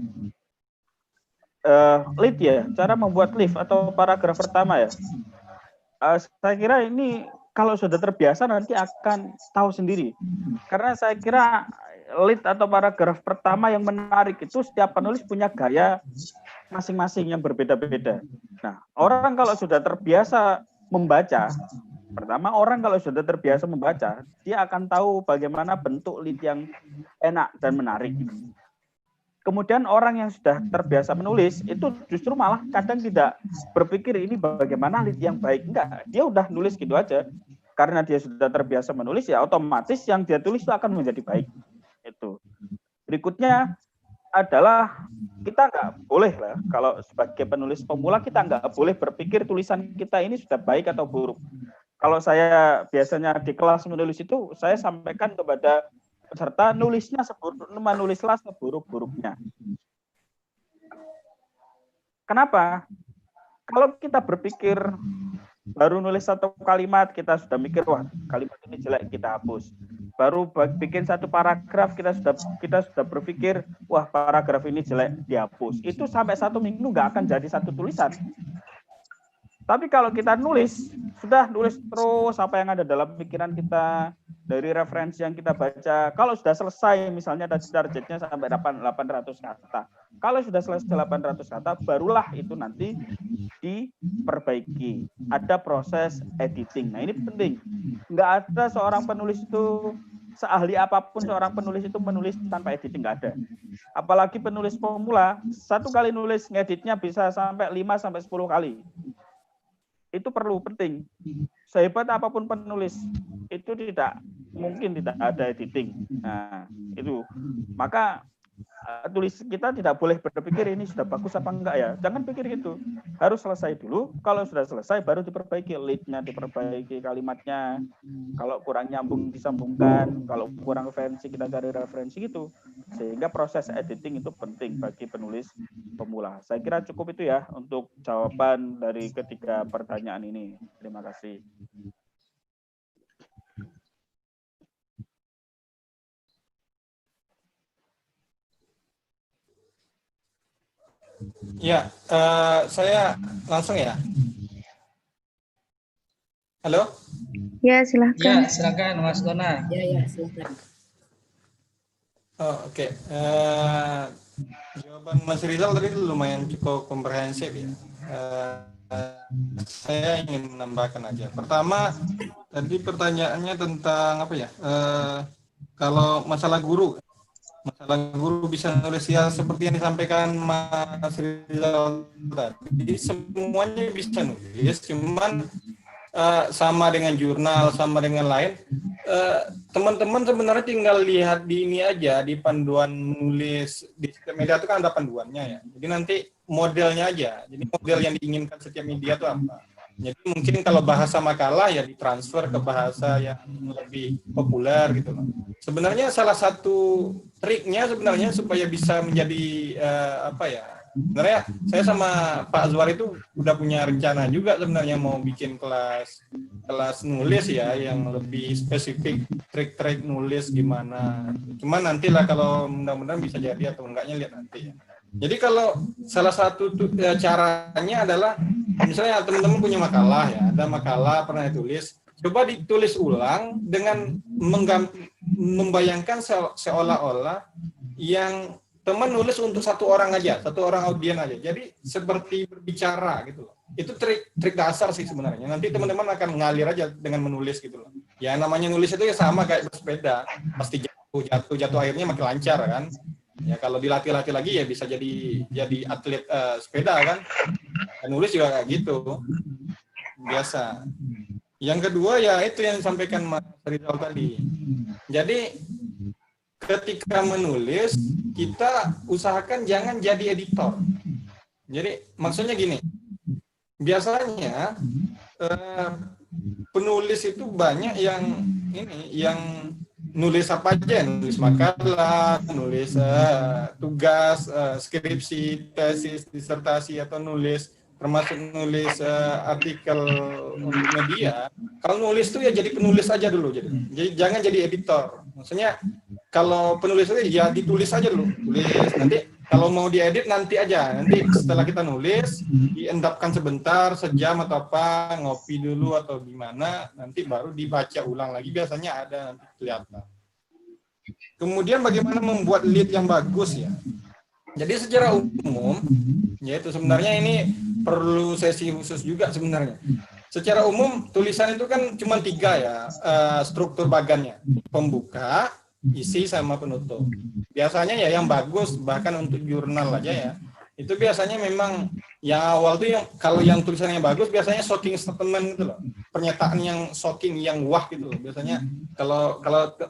Lead ya, cara membuat lift atau paragraf pertama ya. Saya kira ini kalau sudah terbiasa nanti akan tahu sendiri. Karena saya kira lead atau paragraf pertama yang menarik itu setiap penulis punya gaya masing-masing yang berbeda-beda. Nah, orang kalau sudah terbiasa membaca, pertama orang kalau sudah terbiasa membaca, dia akan tahu bagaimana bentuk lead yang enak dan menarik. Kemudian orang yang sudah terbiasa menulis itu justru malah kadang tidak berpikir ini bagaimana lead yang baik. Enggak, dia udah nulis gitu aja. Karena dia sudah terbiasa menulis ya otomatis yang dia tulis itu akan menjadi baik. Itu. Berikutnya adalah kita nggak boleh lah kalau sebagai penulis pemula kita nggak boleh berpikir tulisan kita ini sudah baik atau buruk. Kalau saya biasanya di kelas menulis itu saya sampaikan kepada peserta menulislah seburuk-buruknya. Kenapa? Kalau kita berpikir baru nulis satu kalimat kita sudah mikir wah kalimat ini jelek kita hapus. Baru bikin satu paragraf kita sudah berpikir wah paragraf ini jelek dihapus. Itu sampai 1 minggu nggak akan jadi satu tulisan. Tapi kalau kita nulis terus apa yang ada dalam pikiran kita, dari referensi yang kita baca. Kalau sudah selesai, misalnya targetnya sampai 800 kata. Kalau sudah selesai 800 kata, barulah itu nanti diperbaiki. Ada proses editing. Nah, ini penting. Nggak ada seorang penulis itu, seahli apapun seorang penulis itu menulis tanpa editing, nggak ada. Apalagi penulis pemula, satu kali nulis ngeditnya bisa sampai 5-10 kali. Itu penting. Sehebat apapun penulis, itu tidak mungkin tidak ada editing. Nah, itu. Maka tulis kita tidak boleh berpikir ini sudah bagus apa enggak ya. Jangan pikir gitu. Harus selesai dulu. Kalau sudah selesai baru diperbaiki lead-nya, diperbaiki kalimatnya. Kalau kurang nyambung disambungkan, kalau kurang referensi kita cari referensi gitu. Sehingga proses editing itu penting bagi penulis pemula. Saya kira cukup itu ya untuk jawaban dari ketiga pertanyaan ini. Terima kasih. Ya, saya langsung ya. Halo? Ya, silahkan. Ya, silakan Mas Dona. Ya, silakan. Oh, oke. Jawaban Mas Rizal tadi lumayan cukup komprehensif ya. Saya ingin menambahkan aja. Pertama, tadi pertanyaannya tentang apa ya? Kalau masalah guru bisa nulis ya seperti yang disampaikan Mas Rizal tadi, semuanya bisa nulis, cuman sama dengan jurnal, sama dengan lain. Teman-teman sebenarnya tinggal lihat di ini aja, di panduan menulis di setiap media itu kan ada panduannya ya. Jadi nanti modelnya aja. Jadi model yang diinginkan setiap media itu apa. Jadi mungkin kalau bahasa makalah ya ditransfer ke bahasa yang lebih populer gitu loh. Sebenarnya salah satu triknya sebenarnya supaya bisa menjadi apa ya? Sebenarnya saya sama Pak Azwar itu udah punya rencana juga sebenarnya mau bikin kelas nulis ya yang lebih spesifik, trik-trik nulis gimana. Cuman nantilah kalau mudah-mudahan bisa jadi atau enggaknya lihat nanti ya. Jadi kalau salah satu caranya adalah misalnya teman-teman punya makalah ya, ada makalah pernah ditulis, coba ditulis ulang dengan membayangkan seolah-olah yang teman nulis untuk satu orang aja, satu orang audien aja. Jadi seperti berbicara gitu loh. Itu trik dasar sih sebenarnya. Nanti teman-teman akan ngalir aja dengan menulis gitu loh. Ya namanya nulis itu ya sama kayak bersepeda. Pasti jatuh akhirnya makin lancar kan. Ya kalau dilatih-latih lagi ya bisa jadi atlet sepeda kan. Dan nulis juga kayak gitu. Biasa. Yang kedua ya itu yang disampaikan Mas Rizal tadi. Jadi ketika menulis, kita usahakan jangan jadi editor. Jadi maksudnya gini, biasanya penulis itu banyak yang nulis apa aja, nulis makalah, nulis tugas, skripsi, tesis, disertasi, atau termasuk nulis artikel untuk media. Kalau nulis itu ya jadi penulis aja dulu, jadi jangan jadi editor. Maksudnya kalau penulis itu ya ditulis aja dulu, tulis. Nanti kalau mau diedit nanti aja, nanti setelah kita nulis diendapkan sebentar, sejam atau apa, ngopi dulu atau gimana, nanti baru dibaca ulang lagi. Biasanya ada nanti kelihatan. Kemudian bagaimana membuat lead yang bagus ya. Jadi secara umum, yaitu sebenarnya ini perlu sesi khusus juga sebenarnya. Secara umum tulisan itu kan cuma 3 ya struktur bagannya, pembuka, isi sama penutup. Biasanya ya yang bagus bahkan untuk jurnal aja ya. Itu biasanya memang yang awal tuh kalau yang tulisannya bagus biasanya shocking statement gitu loh. Pernyataan yang shocking, yang wah gitu loh. Biasanya kalau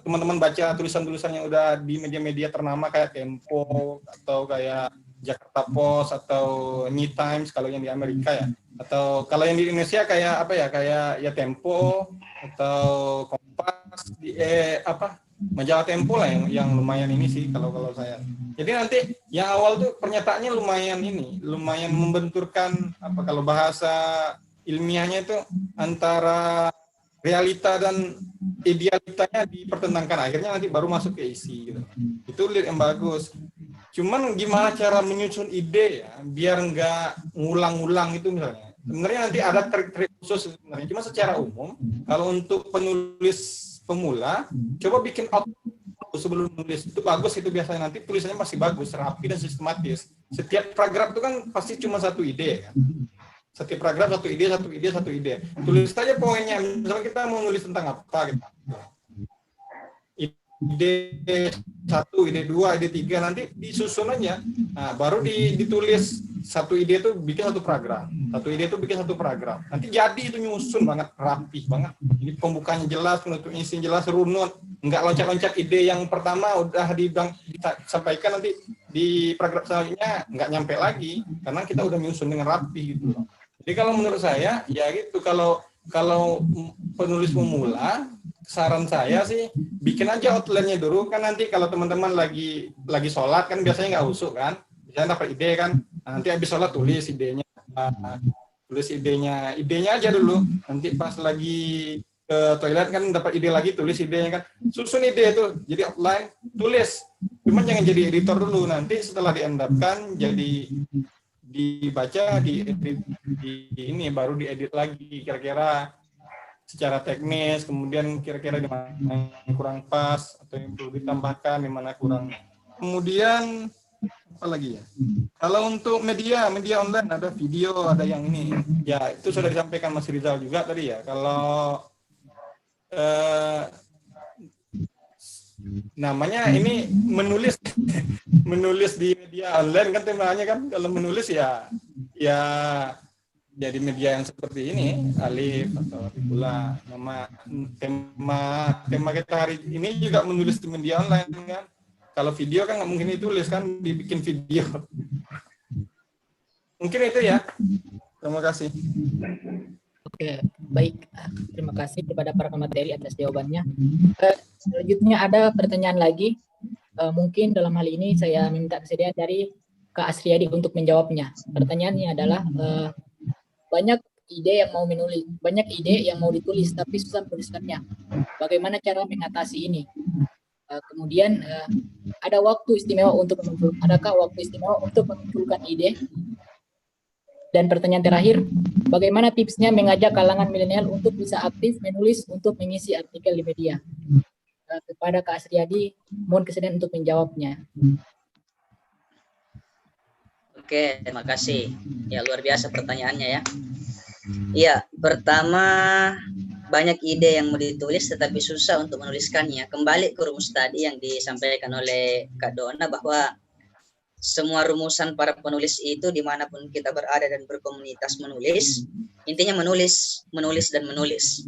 teman-teman baca tulisan-tulisan yang udah di media-media ternama kayak Tempo atau kayak Jakarta Post atau New Times kalau yang di Amerika ya. Atau kalau yang di Indonesia kayak apa ya? Kayak ya Tempo atau Kompas majalah Tempo lah yang lumayan ini sih kalau saya. Jadi nanti yang awal tuh pernyataannya lumayan membenturkan apa kalau bahasa ilmiahnya itu antara realita dan idealitanya dipertentangkan. Akhirnya nanti baru masuk ke isi gitu. Itu lead yang bagus. Cuman gimana cara menyusun ide ya biar nggak ngulang-ngulang itu misalnya. Sebenarnya nanti ada trik-trik khusus sebenarnya. Cuma secara umum kalau untuk penulis pemula, coba bikin outline sebelum nulis. Itu bagus, itu biasanya nanti tulisannya masih bagus, rapi dan sistematis. Setiap paragraf itu kan pasti cuma satu ide kan. Setiap paragraf satu ide. Tulis saja poinnya. Misalnya kita mau nulis tentang apa gitu. Ide 1, ide 2, ide 3 nanti disusun aja. Nah, baru ditulis satu ide itu bikin satu paragraf. Nanti jadi itu nyusun banget, rapih banget. Ini pembukanya jelas, penutupnya isi jelas, runut. Enggak loncat-loncat ide yang pertama udah disampaikan nanti di paragraf selanjutnya enggak nyampe lagi karena kita udah nyusun dengan rapih gitu loh. Jadi kalau menurut saya ya gitu kalau penulis pemula saran saya sih bikin aja outline-nya dulu kan nanti kalau teman-teman lagi sholat kan biasanya nggak husuk kan, biasanya dapat ide kan, nanti habis sholat tulis idenya aja dulu, nanti pas lagi ke toilet kan dapat ide lagi tulis idenya kan, susun ide itu jadi outline tulis, cuman jangan jadi editor dulu, nanti setelah diendapkan jadi dibaca diedit ini baru diedit lagi kira-kira secara teknis, kemudian kira-kira di mana yang kurang pas atau yang perlu ditambahkan, di mana kurang. Kemudian apa lagi ya? Kalau untuk media online ada video, ada yang ini. Ya, itu sudah disampaikan Mas Rizal juga tadi ya. Kalau namanya ini menulis di media online kan temanya kan, kalau menulis ya jadi media yang seperti ini, Alif atau Artikula. Tema kita hari ini juga menulis di media online kan. Kalau video kan nggak mungkin ditulis kan, dibikin video. Mungkin itu ya. Terima kasih. Oke, baik. Terima kasih kepada para pemateri atas jawabannya. Selanjutnya ada pertanyaan lagi. Mungkin dalam hal ini saya minta kesediaan dari Kak Asriyadi untuk menjawabnya. Pertanyaannya adalah banyak ide yang mau ditulis tapi susah menuliskannya. Bagaimana cara mengatasi ini? Kemudian adakah waktu istimewa untuk memunculkan ide? Dan pertanyaan terakhir, bagaimana tipsnya mengajak kalangan milenial untuk bisa aktif menulis untuk mengisi artikel di media? Kepada Kak Asriyadi, mohon kesediaan untuk menjawabnya. Oke, terima kasih. Ya, luar biasa pertanyaannya ya. Iya, pertama banyak ide yang mau ditulis tetapi susah untuk menuliskannya. Kembali ke rumus tadi yang disampaikan oleh Kak Dona bahwa semua rumusan para penulis itu dimanapun kita berada dan berkomunitas menulis, intinya menulis, dan menulis.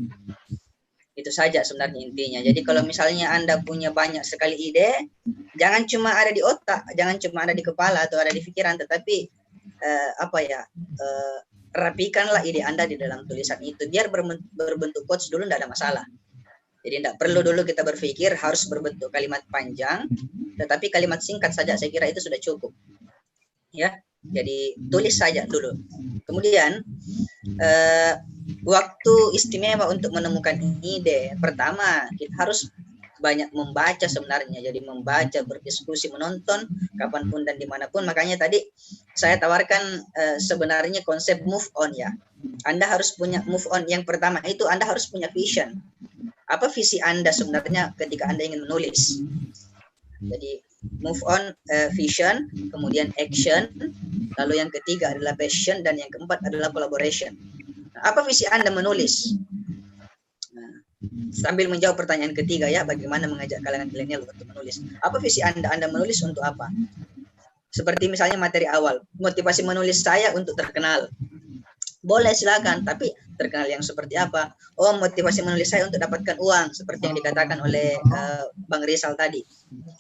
Itu saja sebenarnya intinya. Jadi kalau misalnya Anda punya banyak sekali ide, jangan cuma ada di otak, jangan cuma ada di kepala atau ada di pikiran, tetapi rapikanlah ide Anda di dalam tulisan itu. Biar berbentuk quotes dulu, tidak ada masalah. Jadi tidak perlu dulu kita berpikir harus berbentuk kalimat panjang, tetapi kalimat singkat saja saya kira itu sudah cukup. Ya, jadi tulis saja dulu. Kemudian waktu istimewa untuk menemukan ide. Pertama, kita harus banyak membaca sebenarnya. Jadi membaca, berdiskusi, menonton kapanpun dan dimanapun. Makanya tadi saya tawarkan sebenarnya konsep move on ya. Anda harus punya move on. Yang pertama itu Anda harus punya vision. Apa visi Anda sebenarnya ketika Anda ingin menulis? Jadi move on, vision, kemudian action, lalu yang ketiga adalah passion, dan yang keempat adalah collaboration. Nah, apa visi Anda menulis? Nah, sambil menjawab pertanyaan ketiga ya, bagaimana mengajak kalangan milenial untuk menulis? Apa visi Anda? Anda menulis untuk apa? Seperti misalnya materi awal, motivasi menulis saya untuk terkenal. Boleh silakan, tapi terkenal yang seperti apa? Oh, motivasi menulis saya untuk dapatkan uang, seperti yang dikatakan oleh Bang Rizal tadi.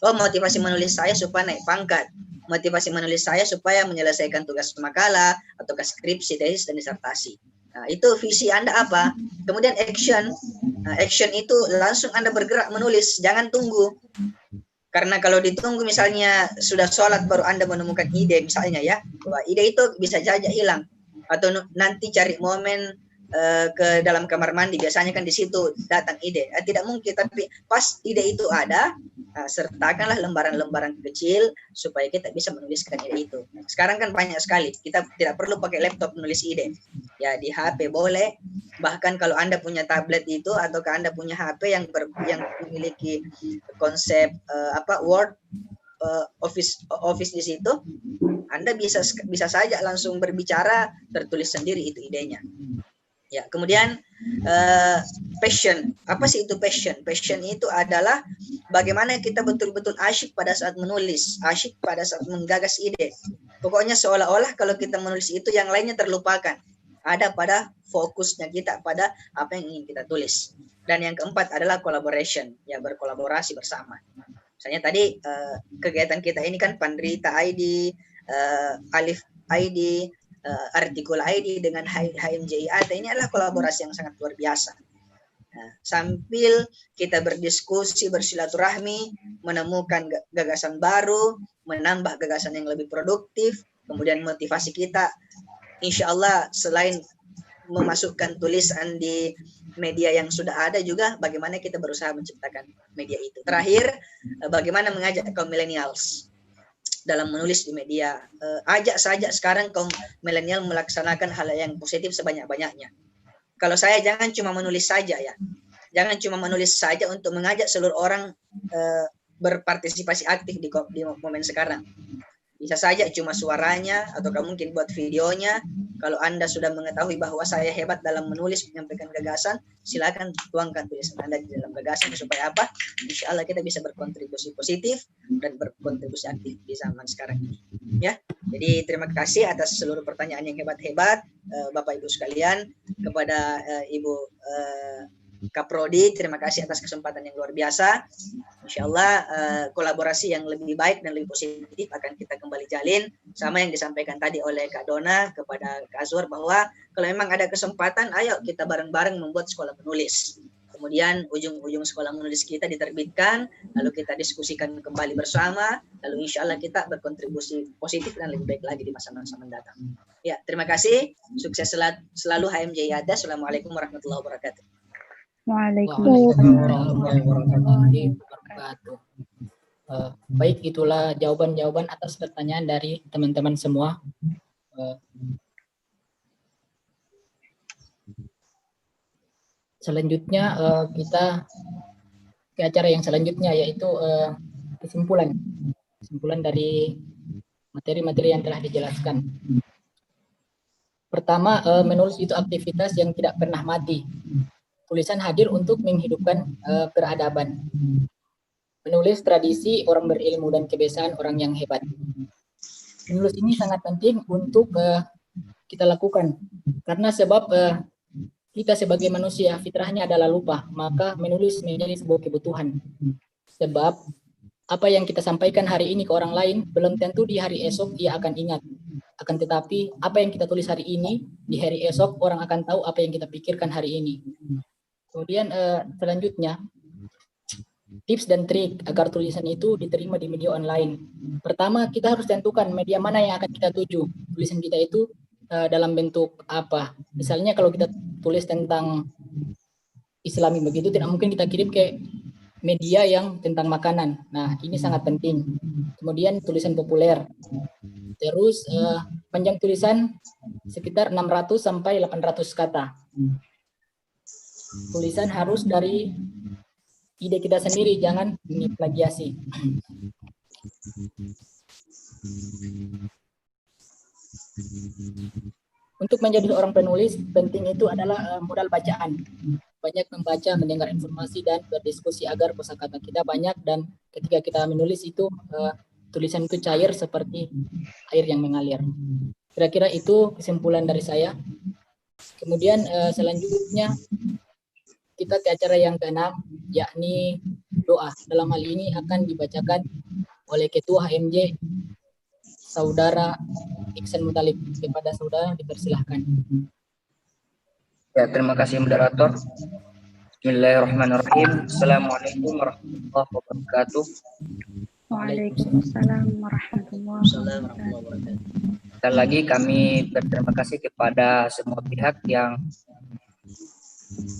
Oh, motivasi menulis saya supaya naik pangkat. Motivasi menulis saya supaya menyelesaikan tugas makalah atau skripsi, tesis, dan disertasi. Nah, itu visi Anda apa? Kemudian action. Nah, action itu langsung Anda bergerak menulis, jangan tunggu. Karena kalau ditunggu misalnya sudah sholat baru Anda menemukan ide misalnya ya, bahwa ide itu bisa saja hilang. Atau nanti cari momen ke dalam kamar mandi, biasanya kan di situ datang ide. Tidak mungkin, tapi pas ide itu ada, sertakanlah lembaran-lembaran kecil supaya kita bisa menuliskan ide itu. Sekarang kan banyak sekali, kita tidak perlu pakai laptop menulis ide. Ya di HP boleh, bahkan kalau Anda punya tablet itu atau Anda punya HP yang memiliki konsep Word, Office di situ, Anda bisa saja langsung berbicara, tertulis sendiri itu idenya. Ya, kemudian passion. Apa sih itu passion? Passion itu adalah bagaimana kita betul-betul asyik pada saat menulis, asyik pada saat menggagas ide. Pokoknya seolah-olah kalau kita menulis itu yang lainnya terlupakan. Ada pada fokusnya kita pada apa yang ingin kita tulis. Dan yang keempat adalah collaboration, ya berkolaborasi bersama. Misalnya tadi kegiatan kita ini kan Pandrita ID, Alif ID, Artikula ID dengan HMJIAT, ini adalah kolaborasi yang sangat luar biasa. Nah, sambil kita berdiskusi, bersilaturahmi, menemukan gagasan baru, menambah gagasan yang lebih produktif, kemudian motivasi kita, insya Allah selain memasukkan tulisan di media yang sudah ada juga, bagaimana kita berusaha menciptakan media itu. Terakhir, bagaimana mengajak kaum millennials dalam menulis di media. Ajak saja sekarang kaum milenial melaksanakan hal yang positif sebanyak-banyaknya. kalau saya jangan cuma menulis saja ya. Jangan cuma menulis saja untuk mengajak seluruh orang berpartisipasi aktif di momen sekarang. Bisa saja cuma suaranya, atau mungkin buat videonya. Kalau Anda sudah mengetahui bahwa saya hebat dalam menulis, menyampaikan gagasan, silakan tuangkan tulisan Anda di dalam gagasan, supaya apa? Insya Allah kita bisa berkontribusi positif dan berkontribusi aktif di zaman sekarang ini. Ya, jadi terima kasih atas seluruh pertanyaan yang hebat-hebat, Bapak Ibu sekalian. Kepada Ibu Kaprodi, terima kasih atas kesempatan yang luar biasa. Insya Allah kolaborasi yang lebih baik dan lebih positif akan kita kembali jalin, sama yang disampaikan tadi oleh Kak Dona kepada Kak Azwar, bahwa kalau memang ada kesempatan, ayo kita bareng-bareng membuat sekolah menulis. Kemudian ujung-ujung sekolah menulis kita diterbitkan, lalu kita diskusikan kembali bersama, lalu insya Allah kita berkontribusi positif dan lebih baik lagi di masa-masa mendatang. Ya, terima kasih. Sukses selalu HMJ IADA. Assalamualaikum warahmatullahi wabarakatuh. Waalaikumsalam warahmatullahi wabarakatuh. Baik, itulah jawaban-jawaban atas pertanyaan dari teman-teman semua. Selanjutnya kita ke acara yang selanjutnya, yaitu kesimpulan dari materi-materi yang telah dijelaskan. Pertama, menulis itu aktivitas yang tidak pernah mati. Tulisan hadir untuk menghidupkan peradaban. Menulis tradisi orang berilmu dan kebiasaan orang yang hebat. Menulis ini sangat penting untuk kita lakukan, karena sebab kita sebagai manusia fitrahnya adalah lupa, maka menulis menjadi sebuah kebutuhan. Sebab apa yang kita sampaikan hari ini ke orang lain belum tentu di hari esok ia akan ingat. Akan tetapi apa yang kita tulis hari ini, di hari esok orang akan tahu apa yang kita pikirkan hari ini. Kemudian selanjutnya, tips dan trik agar tulisan itu diterima di media online. Pertama, kita harus tentukan media mana yang akan kita tuju. Tulisan kita itu dalam bentuk apa. Misalnya kalau kita tulis tentang Islami begitu, tidak mungkin kita kirim ke media yang tentang makanan. Nah, ini sangat penting. Kemudian tulisan populer. Terus panjang tulisan sekitar 600 sampai 800 kata. Tulisan harus dari ide kita sendiri, jangan plagiasi. Untuk menjadi seorang penulis, penting itu adalah modal bacaan. Banyak membaca, mendengar informasi, dan berdiskusi agar kosakata kita banyak, dan ketika kita menulis itu, tulisan itu cair seperti air yang mengalir. Kira-kira itu kesimpulan dari saya. Kemudian selanjutnya, kita ke acara yang ke-6, yakni doa. Dalam hal ini akan dibacakan oleh Ketua HMJ, Saudara Iksan Mutalib. Kepada saudara dipersilahkan. Ya, terima kasih moderator. Bismillahirrahmanirrahim. Assalamualaikum warahmatullahi wabarakatuh. Waalaikumsalam warahmatullahi wabarakatuh. Sekali lagi kami berterima kasih kepada semua pihak yang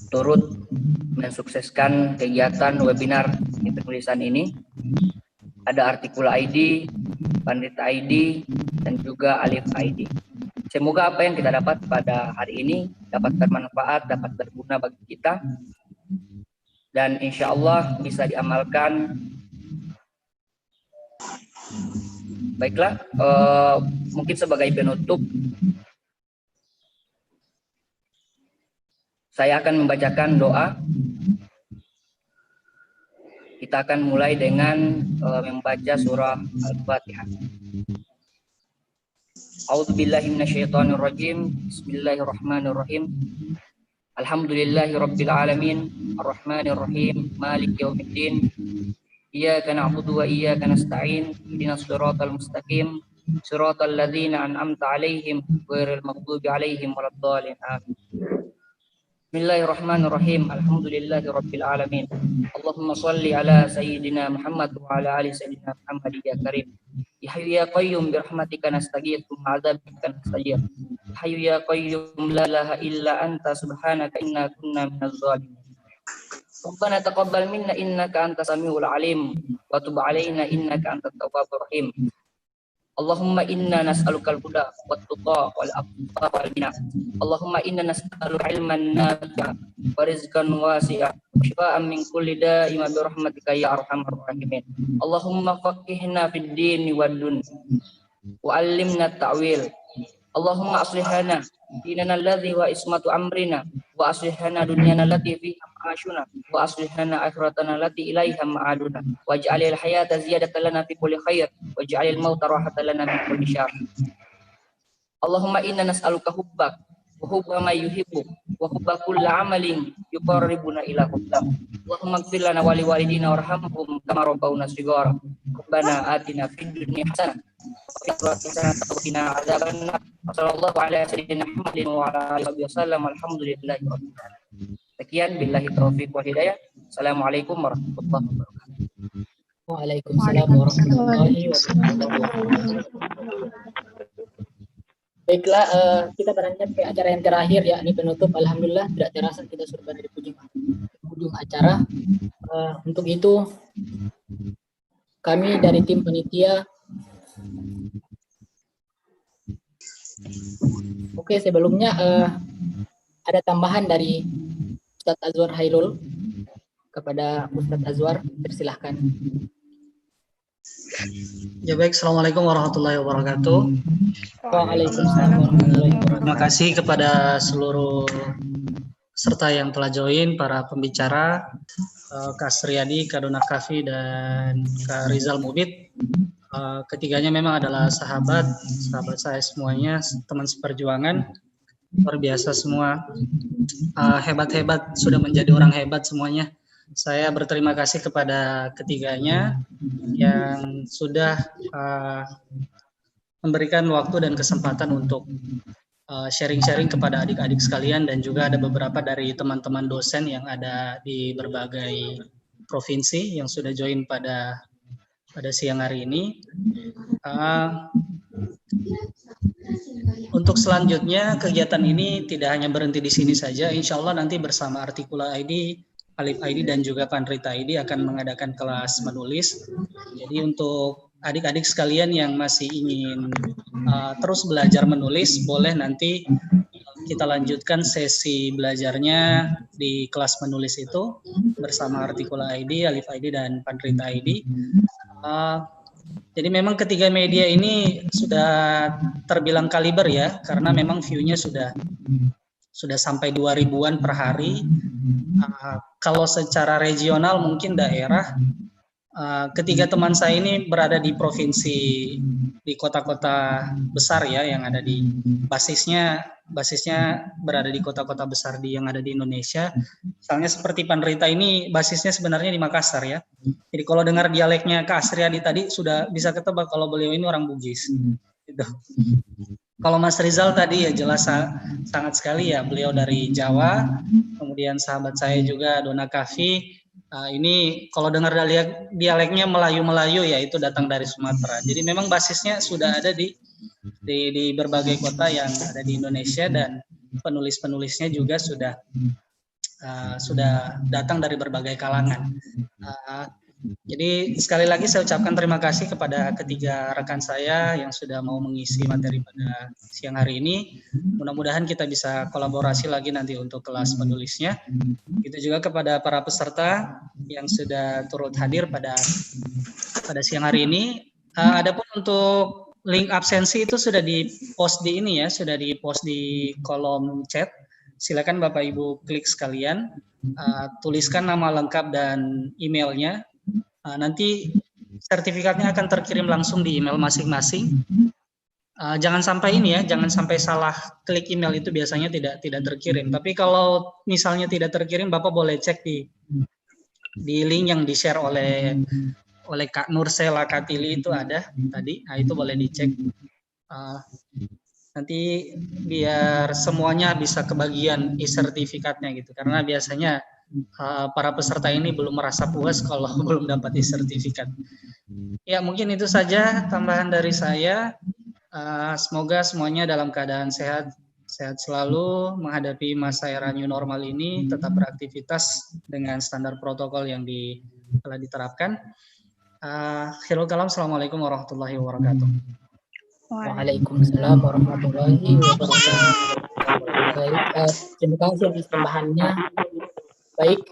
turut mensukseskan kegiatan webinar penulisan ini. Ada Artikul ID, Pandit ID, dan juga Alif ID. Semoga apa yang kita dapat pada hari ini dapat bermanfaat, dapat berguna bagi kita, dan insya Allah bisa diamalkan. Baiklah, mungkin sebagai penutup, saya akan membacakan doa. Kita akan mulai dengan membaca surah Al-Fatihah. A'udzubillahi minasyaitonirrajim. Bismillahirrahmanirrahim. Alhamdulillahirabbil alamin, arrahmanirrahim, maliki yaumiddin. Iyyaka na'budu wa iyyaka nasta'in. Ihdinas shiratal mustaqim. Shiratal ladzina an'amta 'alaihim ghairil maghdubi 'alaihim waladdallin. Amin. Bismillahirrahmanirrahim. Alhamdulillahirabbil alamin. Allahumma shalli ala sayyidina Muhammad wa ala ali sayyidina Muhammad ya karim. Ya hayyu ya qayyum bi rahmatika nastaghitsu min 'adzabika nastajir. Ya hayyu ya qayyum la ilaha illa anta subhanaka inna kunna minaz zalimin. Rabbana taqabbal minna innaka antas samiul alim wa tub 'alaina innaka antat tawwabur rahim. Allahumma inna nas'alukal huda wat tuqa wal afafa wal ghina. Allahumma inna nas'aluka ilman nafi'a wa rizqan wasi'a wa shifaa'an min kulli da'in bi rahmatika ya arhamar rahimin. Allahumma faqihna fid din wad dunya wa 'allimna ta'wil. Allahumma aslihana dinana alladhi wa ismatu amrina wa aslihana dunyana allati fiha ma'ashuna wa aslihana akhiratana allati ilaiha ma'aduna waj'alil hayata ziyadatan lana fi kulli khair waj'alil mauta rahatan lana min kulli syarr. Allahumma inna nas'aluka hubbak wa hubba ma yuhibbu wa hubba kulli amalin yuqarribuna ila hubbak. Allahumma ighfir lana wa liwalidina warhamhum kama rabbawna shighara. Rabbana atina fid dunya hasanah wa fil akhirati hasanah wa qina adzabannar. Wassallallahu ala sayyidina Muhammadin wa ala alihi wasallam. Alhamdulillahi rabbil alamin. Sekian, billahi taufiq wal hidayah. Assalamualaikum warahmatullahi wabarakatuh. Waalaikumsalam warahmatullahi wabarakatuh. Baiklah, kita beranjak ke acara yang terakhir, yakni penutup. Alhamdulillah, tidak terasa kita sudah berada di ujung acara. Untuk itu, kami dari tim penitia, oke, sebelumnya ada tambahan dari Ustadz Azwar Hairul. Kepada Ustadz Azwar, persilahkan. Ya baik, Assalamualaikum warahmatullahi wabarakatuh. Waalaikumsalam warahmatullahi wabarakatuh. Terima kasih kepada seluruh peserta yang telah join, para pembicara, Kak Sriyadi, Kak Dona Kafi, dan Kak Rizal Mubid. Ketiganya memang adalah sahabat saya semuanya, teman seperjuangan, luar biasa semua, hebat-hebat, sudah menjadi orang hebat semuanya. Saya berterima kasih kepada ketiganya yang sudah memberikan waktu dan kesempatan untuk sharing-sharing kepada adik-adik sekalian, dan juga ada beberapa dari teman-teman dosen yang ada di berbagai provinsi yang sudah join pada siang hari ini. Untuk selanjutnya kegiatan ini tidak hanya berhenti di sini saja. Insya Allah nanti bersama Artikula ID, Alif ID, dan juga Pandrita ID akan mengadakan kelas menulis. Jadi untuk adik-adik sekalian yang masih ingin terus belajar menulis, boleh nanti kita lanjutkan sesi belajarnya di kelas menulis itu bersama Artikula ID, Alif ID, dan Pandrita ID. Jadi memang ketiga media ini sudah terbilang kaliber ya, karena memang view-nya sudah sampai 2000-an per hari. Kalau secara regional mungkin daerah, ketiga teman saya ini berada di provinsi, di kota-kota besar ya, yang ada di basisnya berada di kota-kota besar yang ada di Indonesia. Misalnya seperti Pandrita ini basisnya sebenarnya di Makassar ya. Jadi kalau dengar dialeknya Kak Asriadi tadi sudah bisa ketebak kalau beliau ini orang Bugis. Gitu. Kalau Mas Rizal tadi ya jelas sangat sekali ya, beliau dari Jawa. Kemudian sahabat saya juga Dona Kafi, ini kalau dengar dialeknya Melayu ya, itu datang dari Sumatera. Jadi memang basisnya sudah ada di berbagai kota yang ada di Indonesia, dan penulis-penulisnya juga sudah datang dari berbagai kalangan. Jadi sekali lagi saya ucapkan terima kasih kepada ketiga rekan saya yang sudah mau mengisi materi pada siang hari ini. Mudah-mudahan kita bisa kolaborasi lagi nanti untuk kelas penulisnya. Itu juga kepada para peserta yang sudah turut hadir pada siang hari ini. Adapun untuk link absensi itu sudah di-post di ini ya, sudah di-post di kolom chat. Silakan Bapak Ibu klik sekalian, tuliskan nama lengkap dan emailnya. Nanti sertifikatnya akan terkirim langsung di email masing-masing. Jangan sampai ini ya, jangan sampai salah klik email, itu biasanya tidak terkirim. Tapi kalau misalnya tidak terkirim, Bapak boleh cek di link yang di-share oleh Kak Nursela Katili, itu ada tadi. Nah, itu boleh dicek. Nanti biar semuanya bisa kebagian e-sertifikatnya gitu. Karena biasanya para peserta ini belum merasa puas kalau belum dapat e-sertifikat. Ya, mungkin itu saja tambahan dari saya. Semoga semuanya dalam keadaan sehat selalu menghadapi masa era new normal ini, tetap beraktivitas dengan standar protokol yang telah diterapkan. Akhirul kalam, assalamualaikum warahmatullahi wabarakatuh. Waalaikumsalam warahmatullahi wabarakatuh. Baik, terima kasih atas tambahannya. Baik,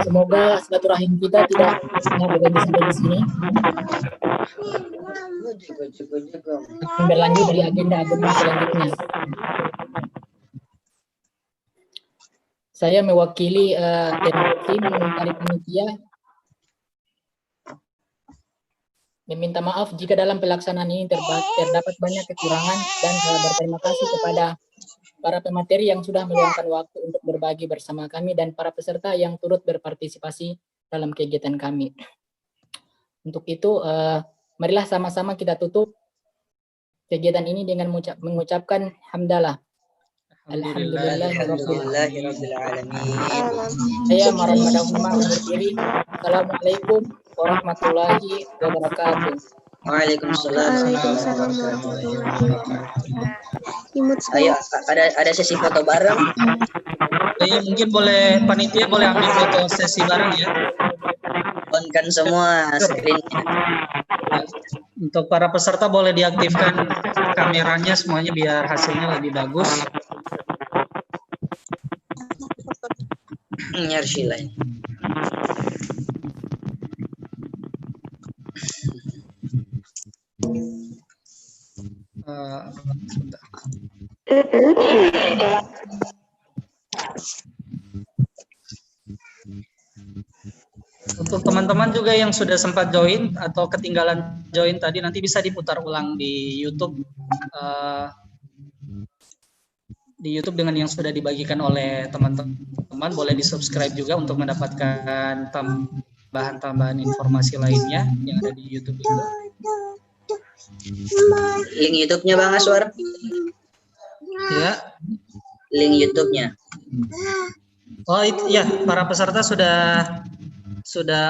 semoga silaturahim kita tidak hanya berhenti sampai di sini. Akan berlanjut dari agenda-agenda selanjutnya. Saya mewakili tim dari panitia meminta maaf jika dalam pelaksanaan ini terdapat banyak kekurangan dan berterima kasih kepada para pemateri yang sudah meluangkan waktu untuk berbagi bersama kami dan para peserta yang turut berpartisipasi dalam kegiatan kami. Untuk itu, marilah sama-sama kita tutup kegiatan ini dengan mengucapkan hamdalah. Alhamdulillahirabbil alamin. Saya Marwan undur diri. Assalamualaikum warahmatullahi wabarakatuh. Waalaikumsalam warahmatullahi wabarakatuh. Ayo, ada sesi foto bareng. Ayo, mungkin boleh panitia boleh ambil foto sesi bareng ya. On-kan semua screen-nya. Untuk para peserta boleh diaktifkan kameranya semuanya biar hasilnya lebih bagus. Nyarshila. Untuk teman-teman juga yang sudah sempat join atau ketinggalan join tadi, nanti bisa diputar ulang di YouTube. Di YouTube dengan yang sudah dibagikan oleh teman-teman, boleh di-subscribe juga untuk mendapatkan tambahan-tambahan informasi lainnya yang ada di YouTube itu. Link YouTube-nya Bang Aswar. Ya. Link YouTube-nya. Oh itu ya, para peserta sudah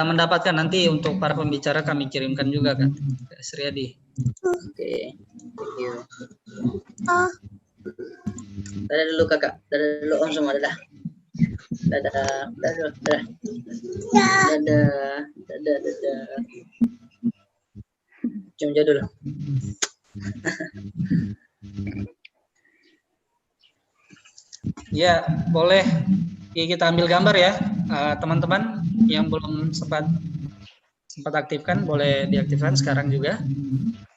mendapatkan. Nanti untuk para pembicara kami kirimkan juga kan, Sriadi. Oke. Thank you. Dadah dulu kakak, dadah dulu om semua, dadah. Dadah, dadah, dadah. Dadah, dadah, dadah. Cium jadul. Ya, boleh. Ya, kita ambil gambar ya, teman-teman yang belum sempat aktifkan, boleh diaktifkan sekarang juga.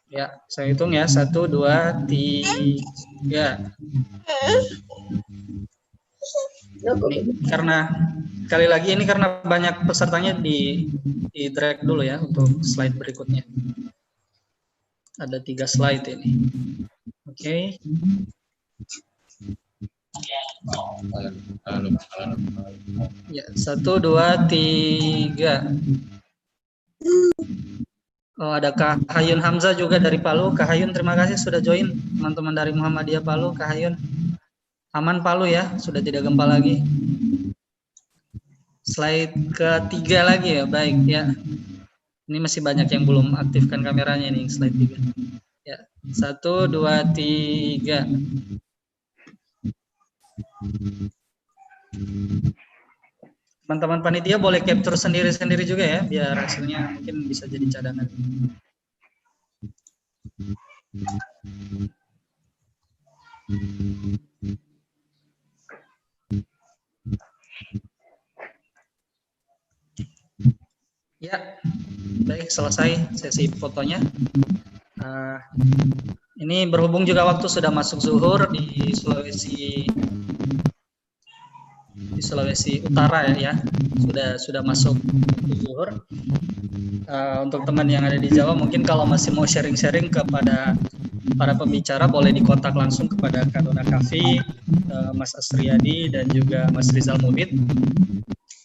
Ya, saya hitung ya, 1, 2, 3. Ini karena sekali lagi ini karena banyak pesertanya di drag dulu ya untuk slide berikutnya. Ada 3 slide ini. Oke. Ya, 1, 2, 3. Oh, ada Kak Hayun Hamzah juga dari Palu. Kak Hayun, terima kasih sudah join. Teman-teman dari Muhammadiyah Palu, Kak Hayun. Aman Palu ya, sudah tidak gempa lagi. Slide ketiga lagi ya, baik ya. Ini masih banyak yang belum aktifkan kameranya nih, slide 3. Ya, 1, 2, 3. Teman-teman panitia boleh capture sendiri-sendiri juga ya, biar hasilnya mungkin bisa jadi cadangan. Ya, baik, selesai sesi fotonya. Ini berhubung juga waktu sudah masuk zuhur di Sulawesi Utara ya, sudah masuk zuhur. Untuk teman yang ada di Jawa, mungkin kalau masih mau sharing-sharing kepada para pembicara, boleh dikontak langsung kepada Kak Dona Kafi, Mas Asriyadi, dan juga Mas Rizal Mubid.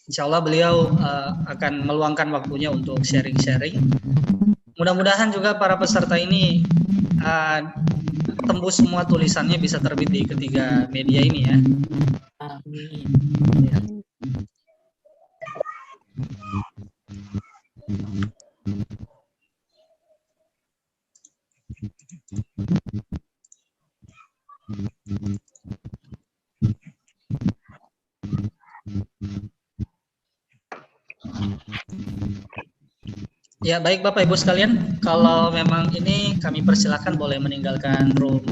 Insya Allah beliau akan meluangkan waktunya untuk sharing-sharing. Mudah-mudahan juga para peserta ini tembus semua tulisannya, bisa terbit di ketiga media ini ya. Amin. Ya, baik Bapak Ibu sekalian, kalau memang ini kami persilakan boleh meninggalkan room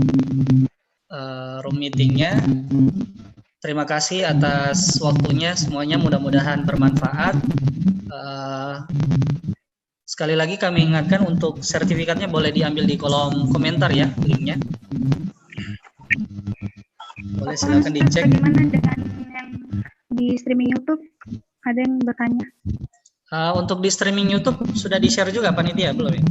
meetingnya. Terima kasih atas waktunya semuanya, mudah-mudahan bermanfaat. Sekali lagi kami ingatkan untuk sertifikatnya boleh diambil di kolom komentar ya, linknya. Boleh silakan dicek. Bagaimana dengan yang di streaming YouTube? Ada yang bertanya. Untuk di streaming YouTube sudah di-share juga panitia belum ya?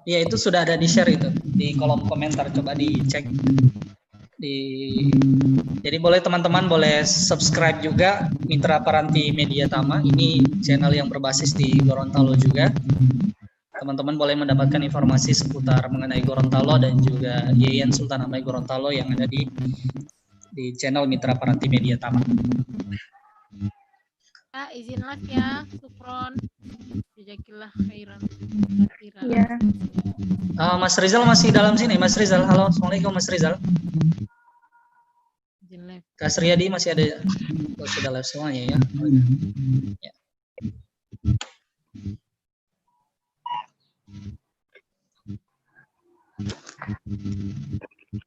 Iya, itu sudah ada di-share itu di kolom komentar, coba dicek. Jadi boleh teman-teman boleh subscribe juga Mitra Paranti Media Tama. Ini channel yang berbasis di Gorontalo juga. Teman-teman boleh mendapatkan informasi seputar mengenai Gorontalo dan juga Yayan Sultan Hamid Gorontalo yang ada di channel Mitra Paranti Media Tama. Izin live ya, Sukron. Jazakillah khairan. Ya. Mas Rizal masih dalam sini, Mas Rizal. Halo, Assalamualaikum Mas Rizal. Izin live. Kak Suryadi masih ada, sudah live semuanya ya. Ya.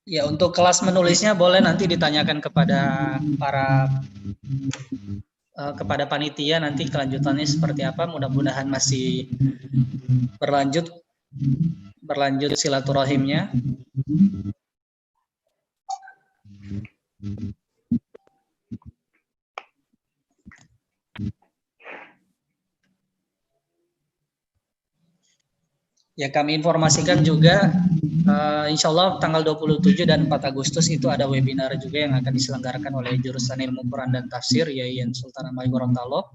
Ya, untuk kelas menulisnya boleh nanti ditanyakan kepada kepada panitia nanti kelanjutannya seperti apa. Mudah-mudahan masih berlanjut silaturahimnya. Ya, kami informasikan juga insya Allah tanggal 27 dan 4 Agustus itu ada webinar juga yang akan diselenggarakan oleh jurusan Ilmu Quran dan Tafsir Yayan Sultan Hamid Gorontalo.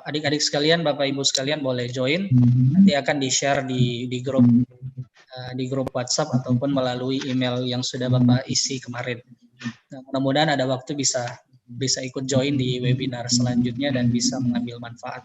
Adik-adik sekalian, Bapak Ibu sekalian boleh join. Nanti akan di-share di grup WhatsApp ataupun melalui email yang sudah Bapak isi kemarin. Nah, mudah-mudahan ada waktu bisa ikut join di webinar selanjutnya dan bisa mengambil manfaat.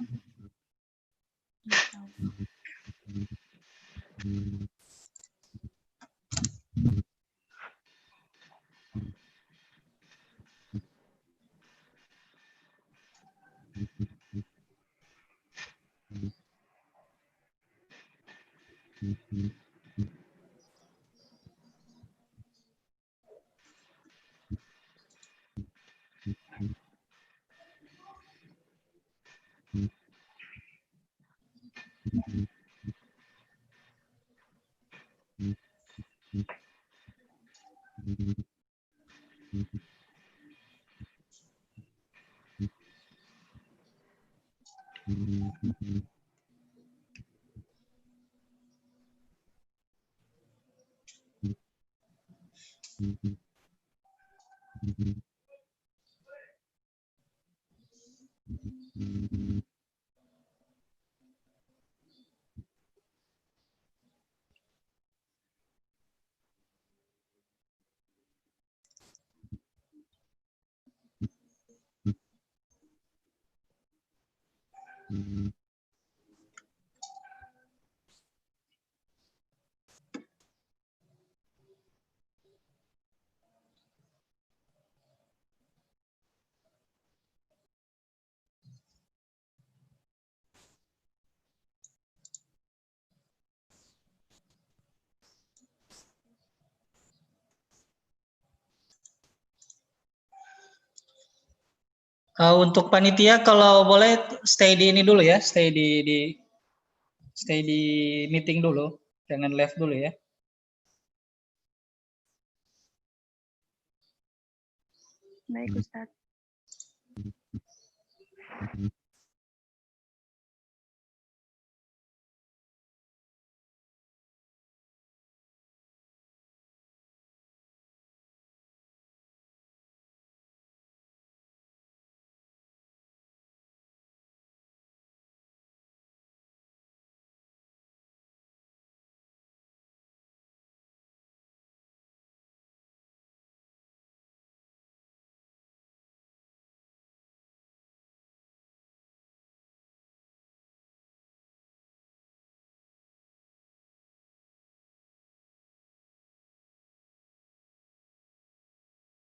Untuk panitia kalau boleh stay di ini dulu ya, stay di meeting dulu, jangan live dulu ya. Baik Ustadz.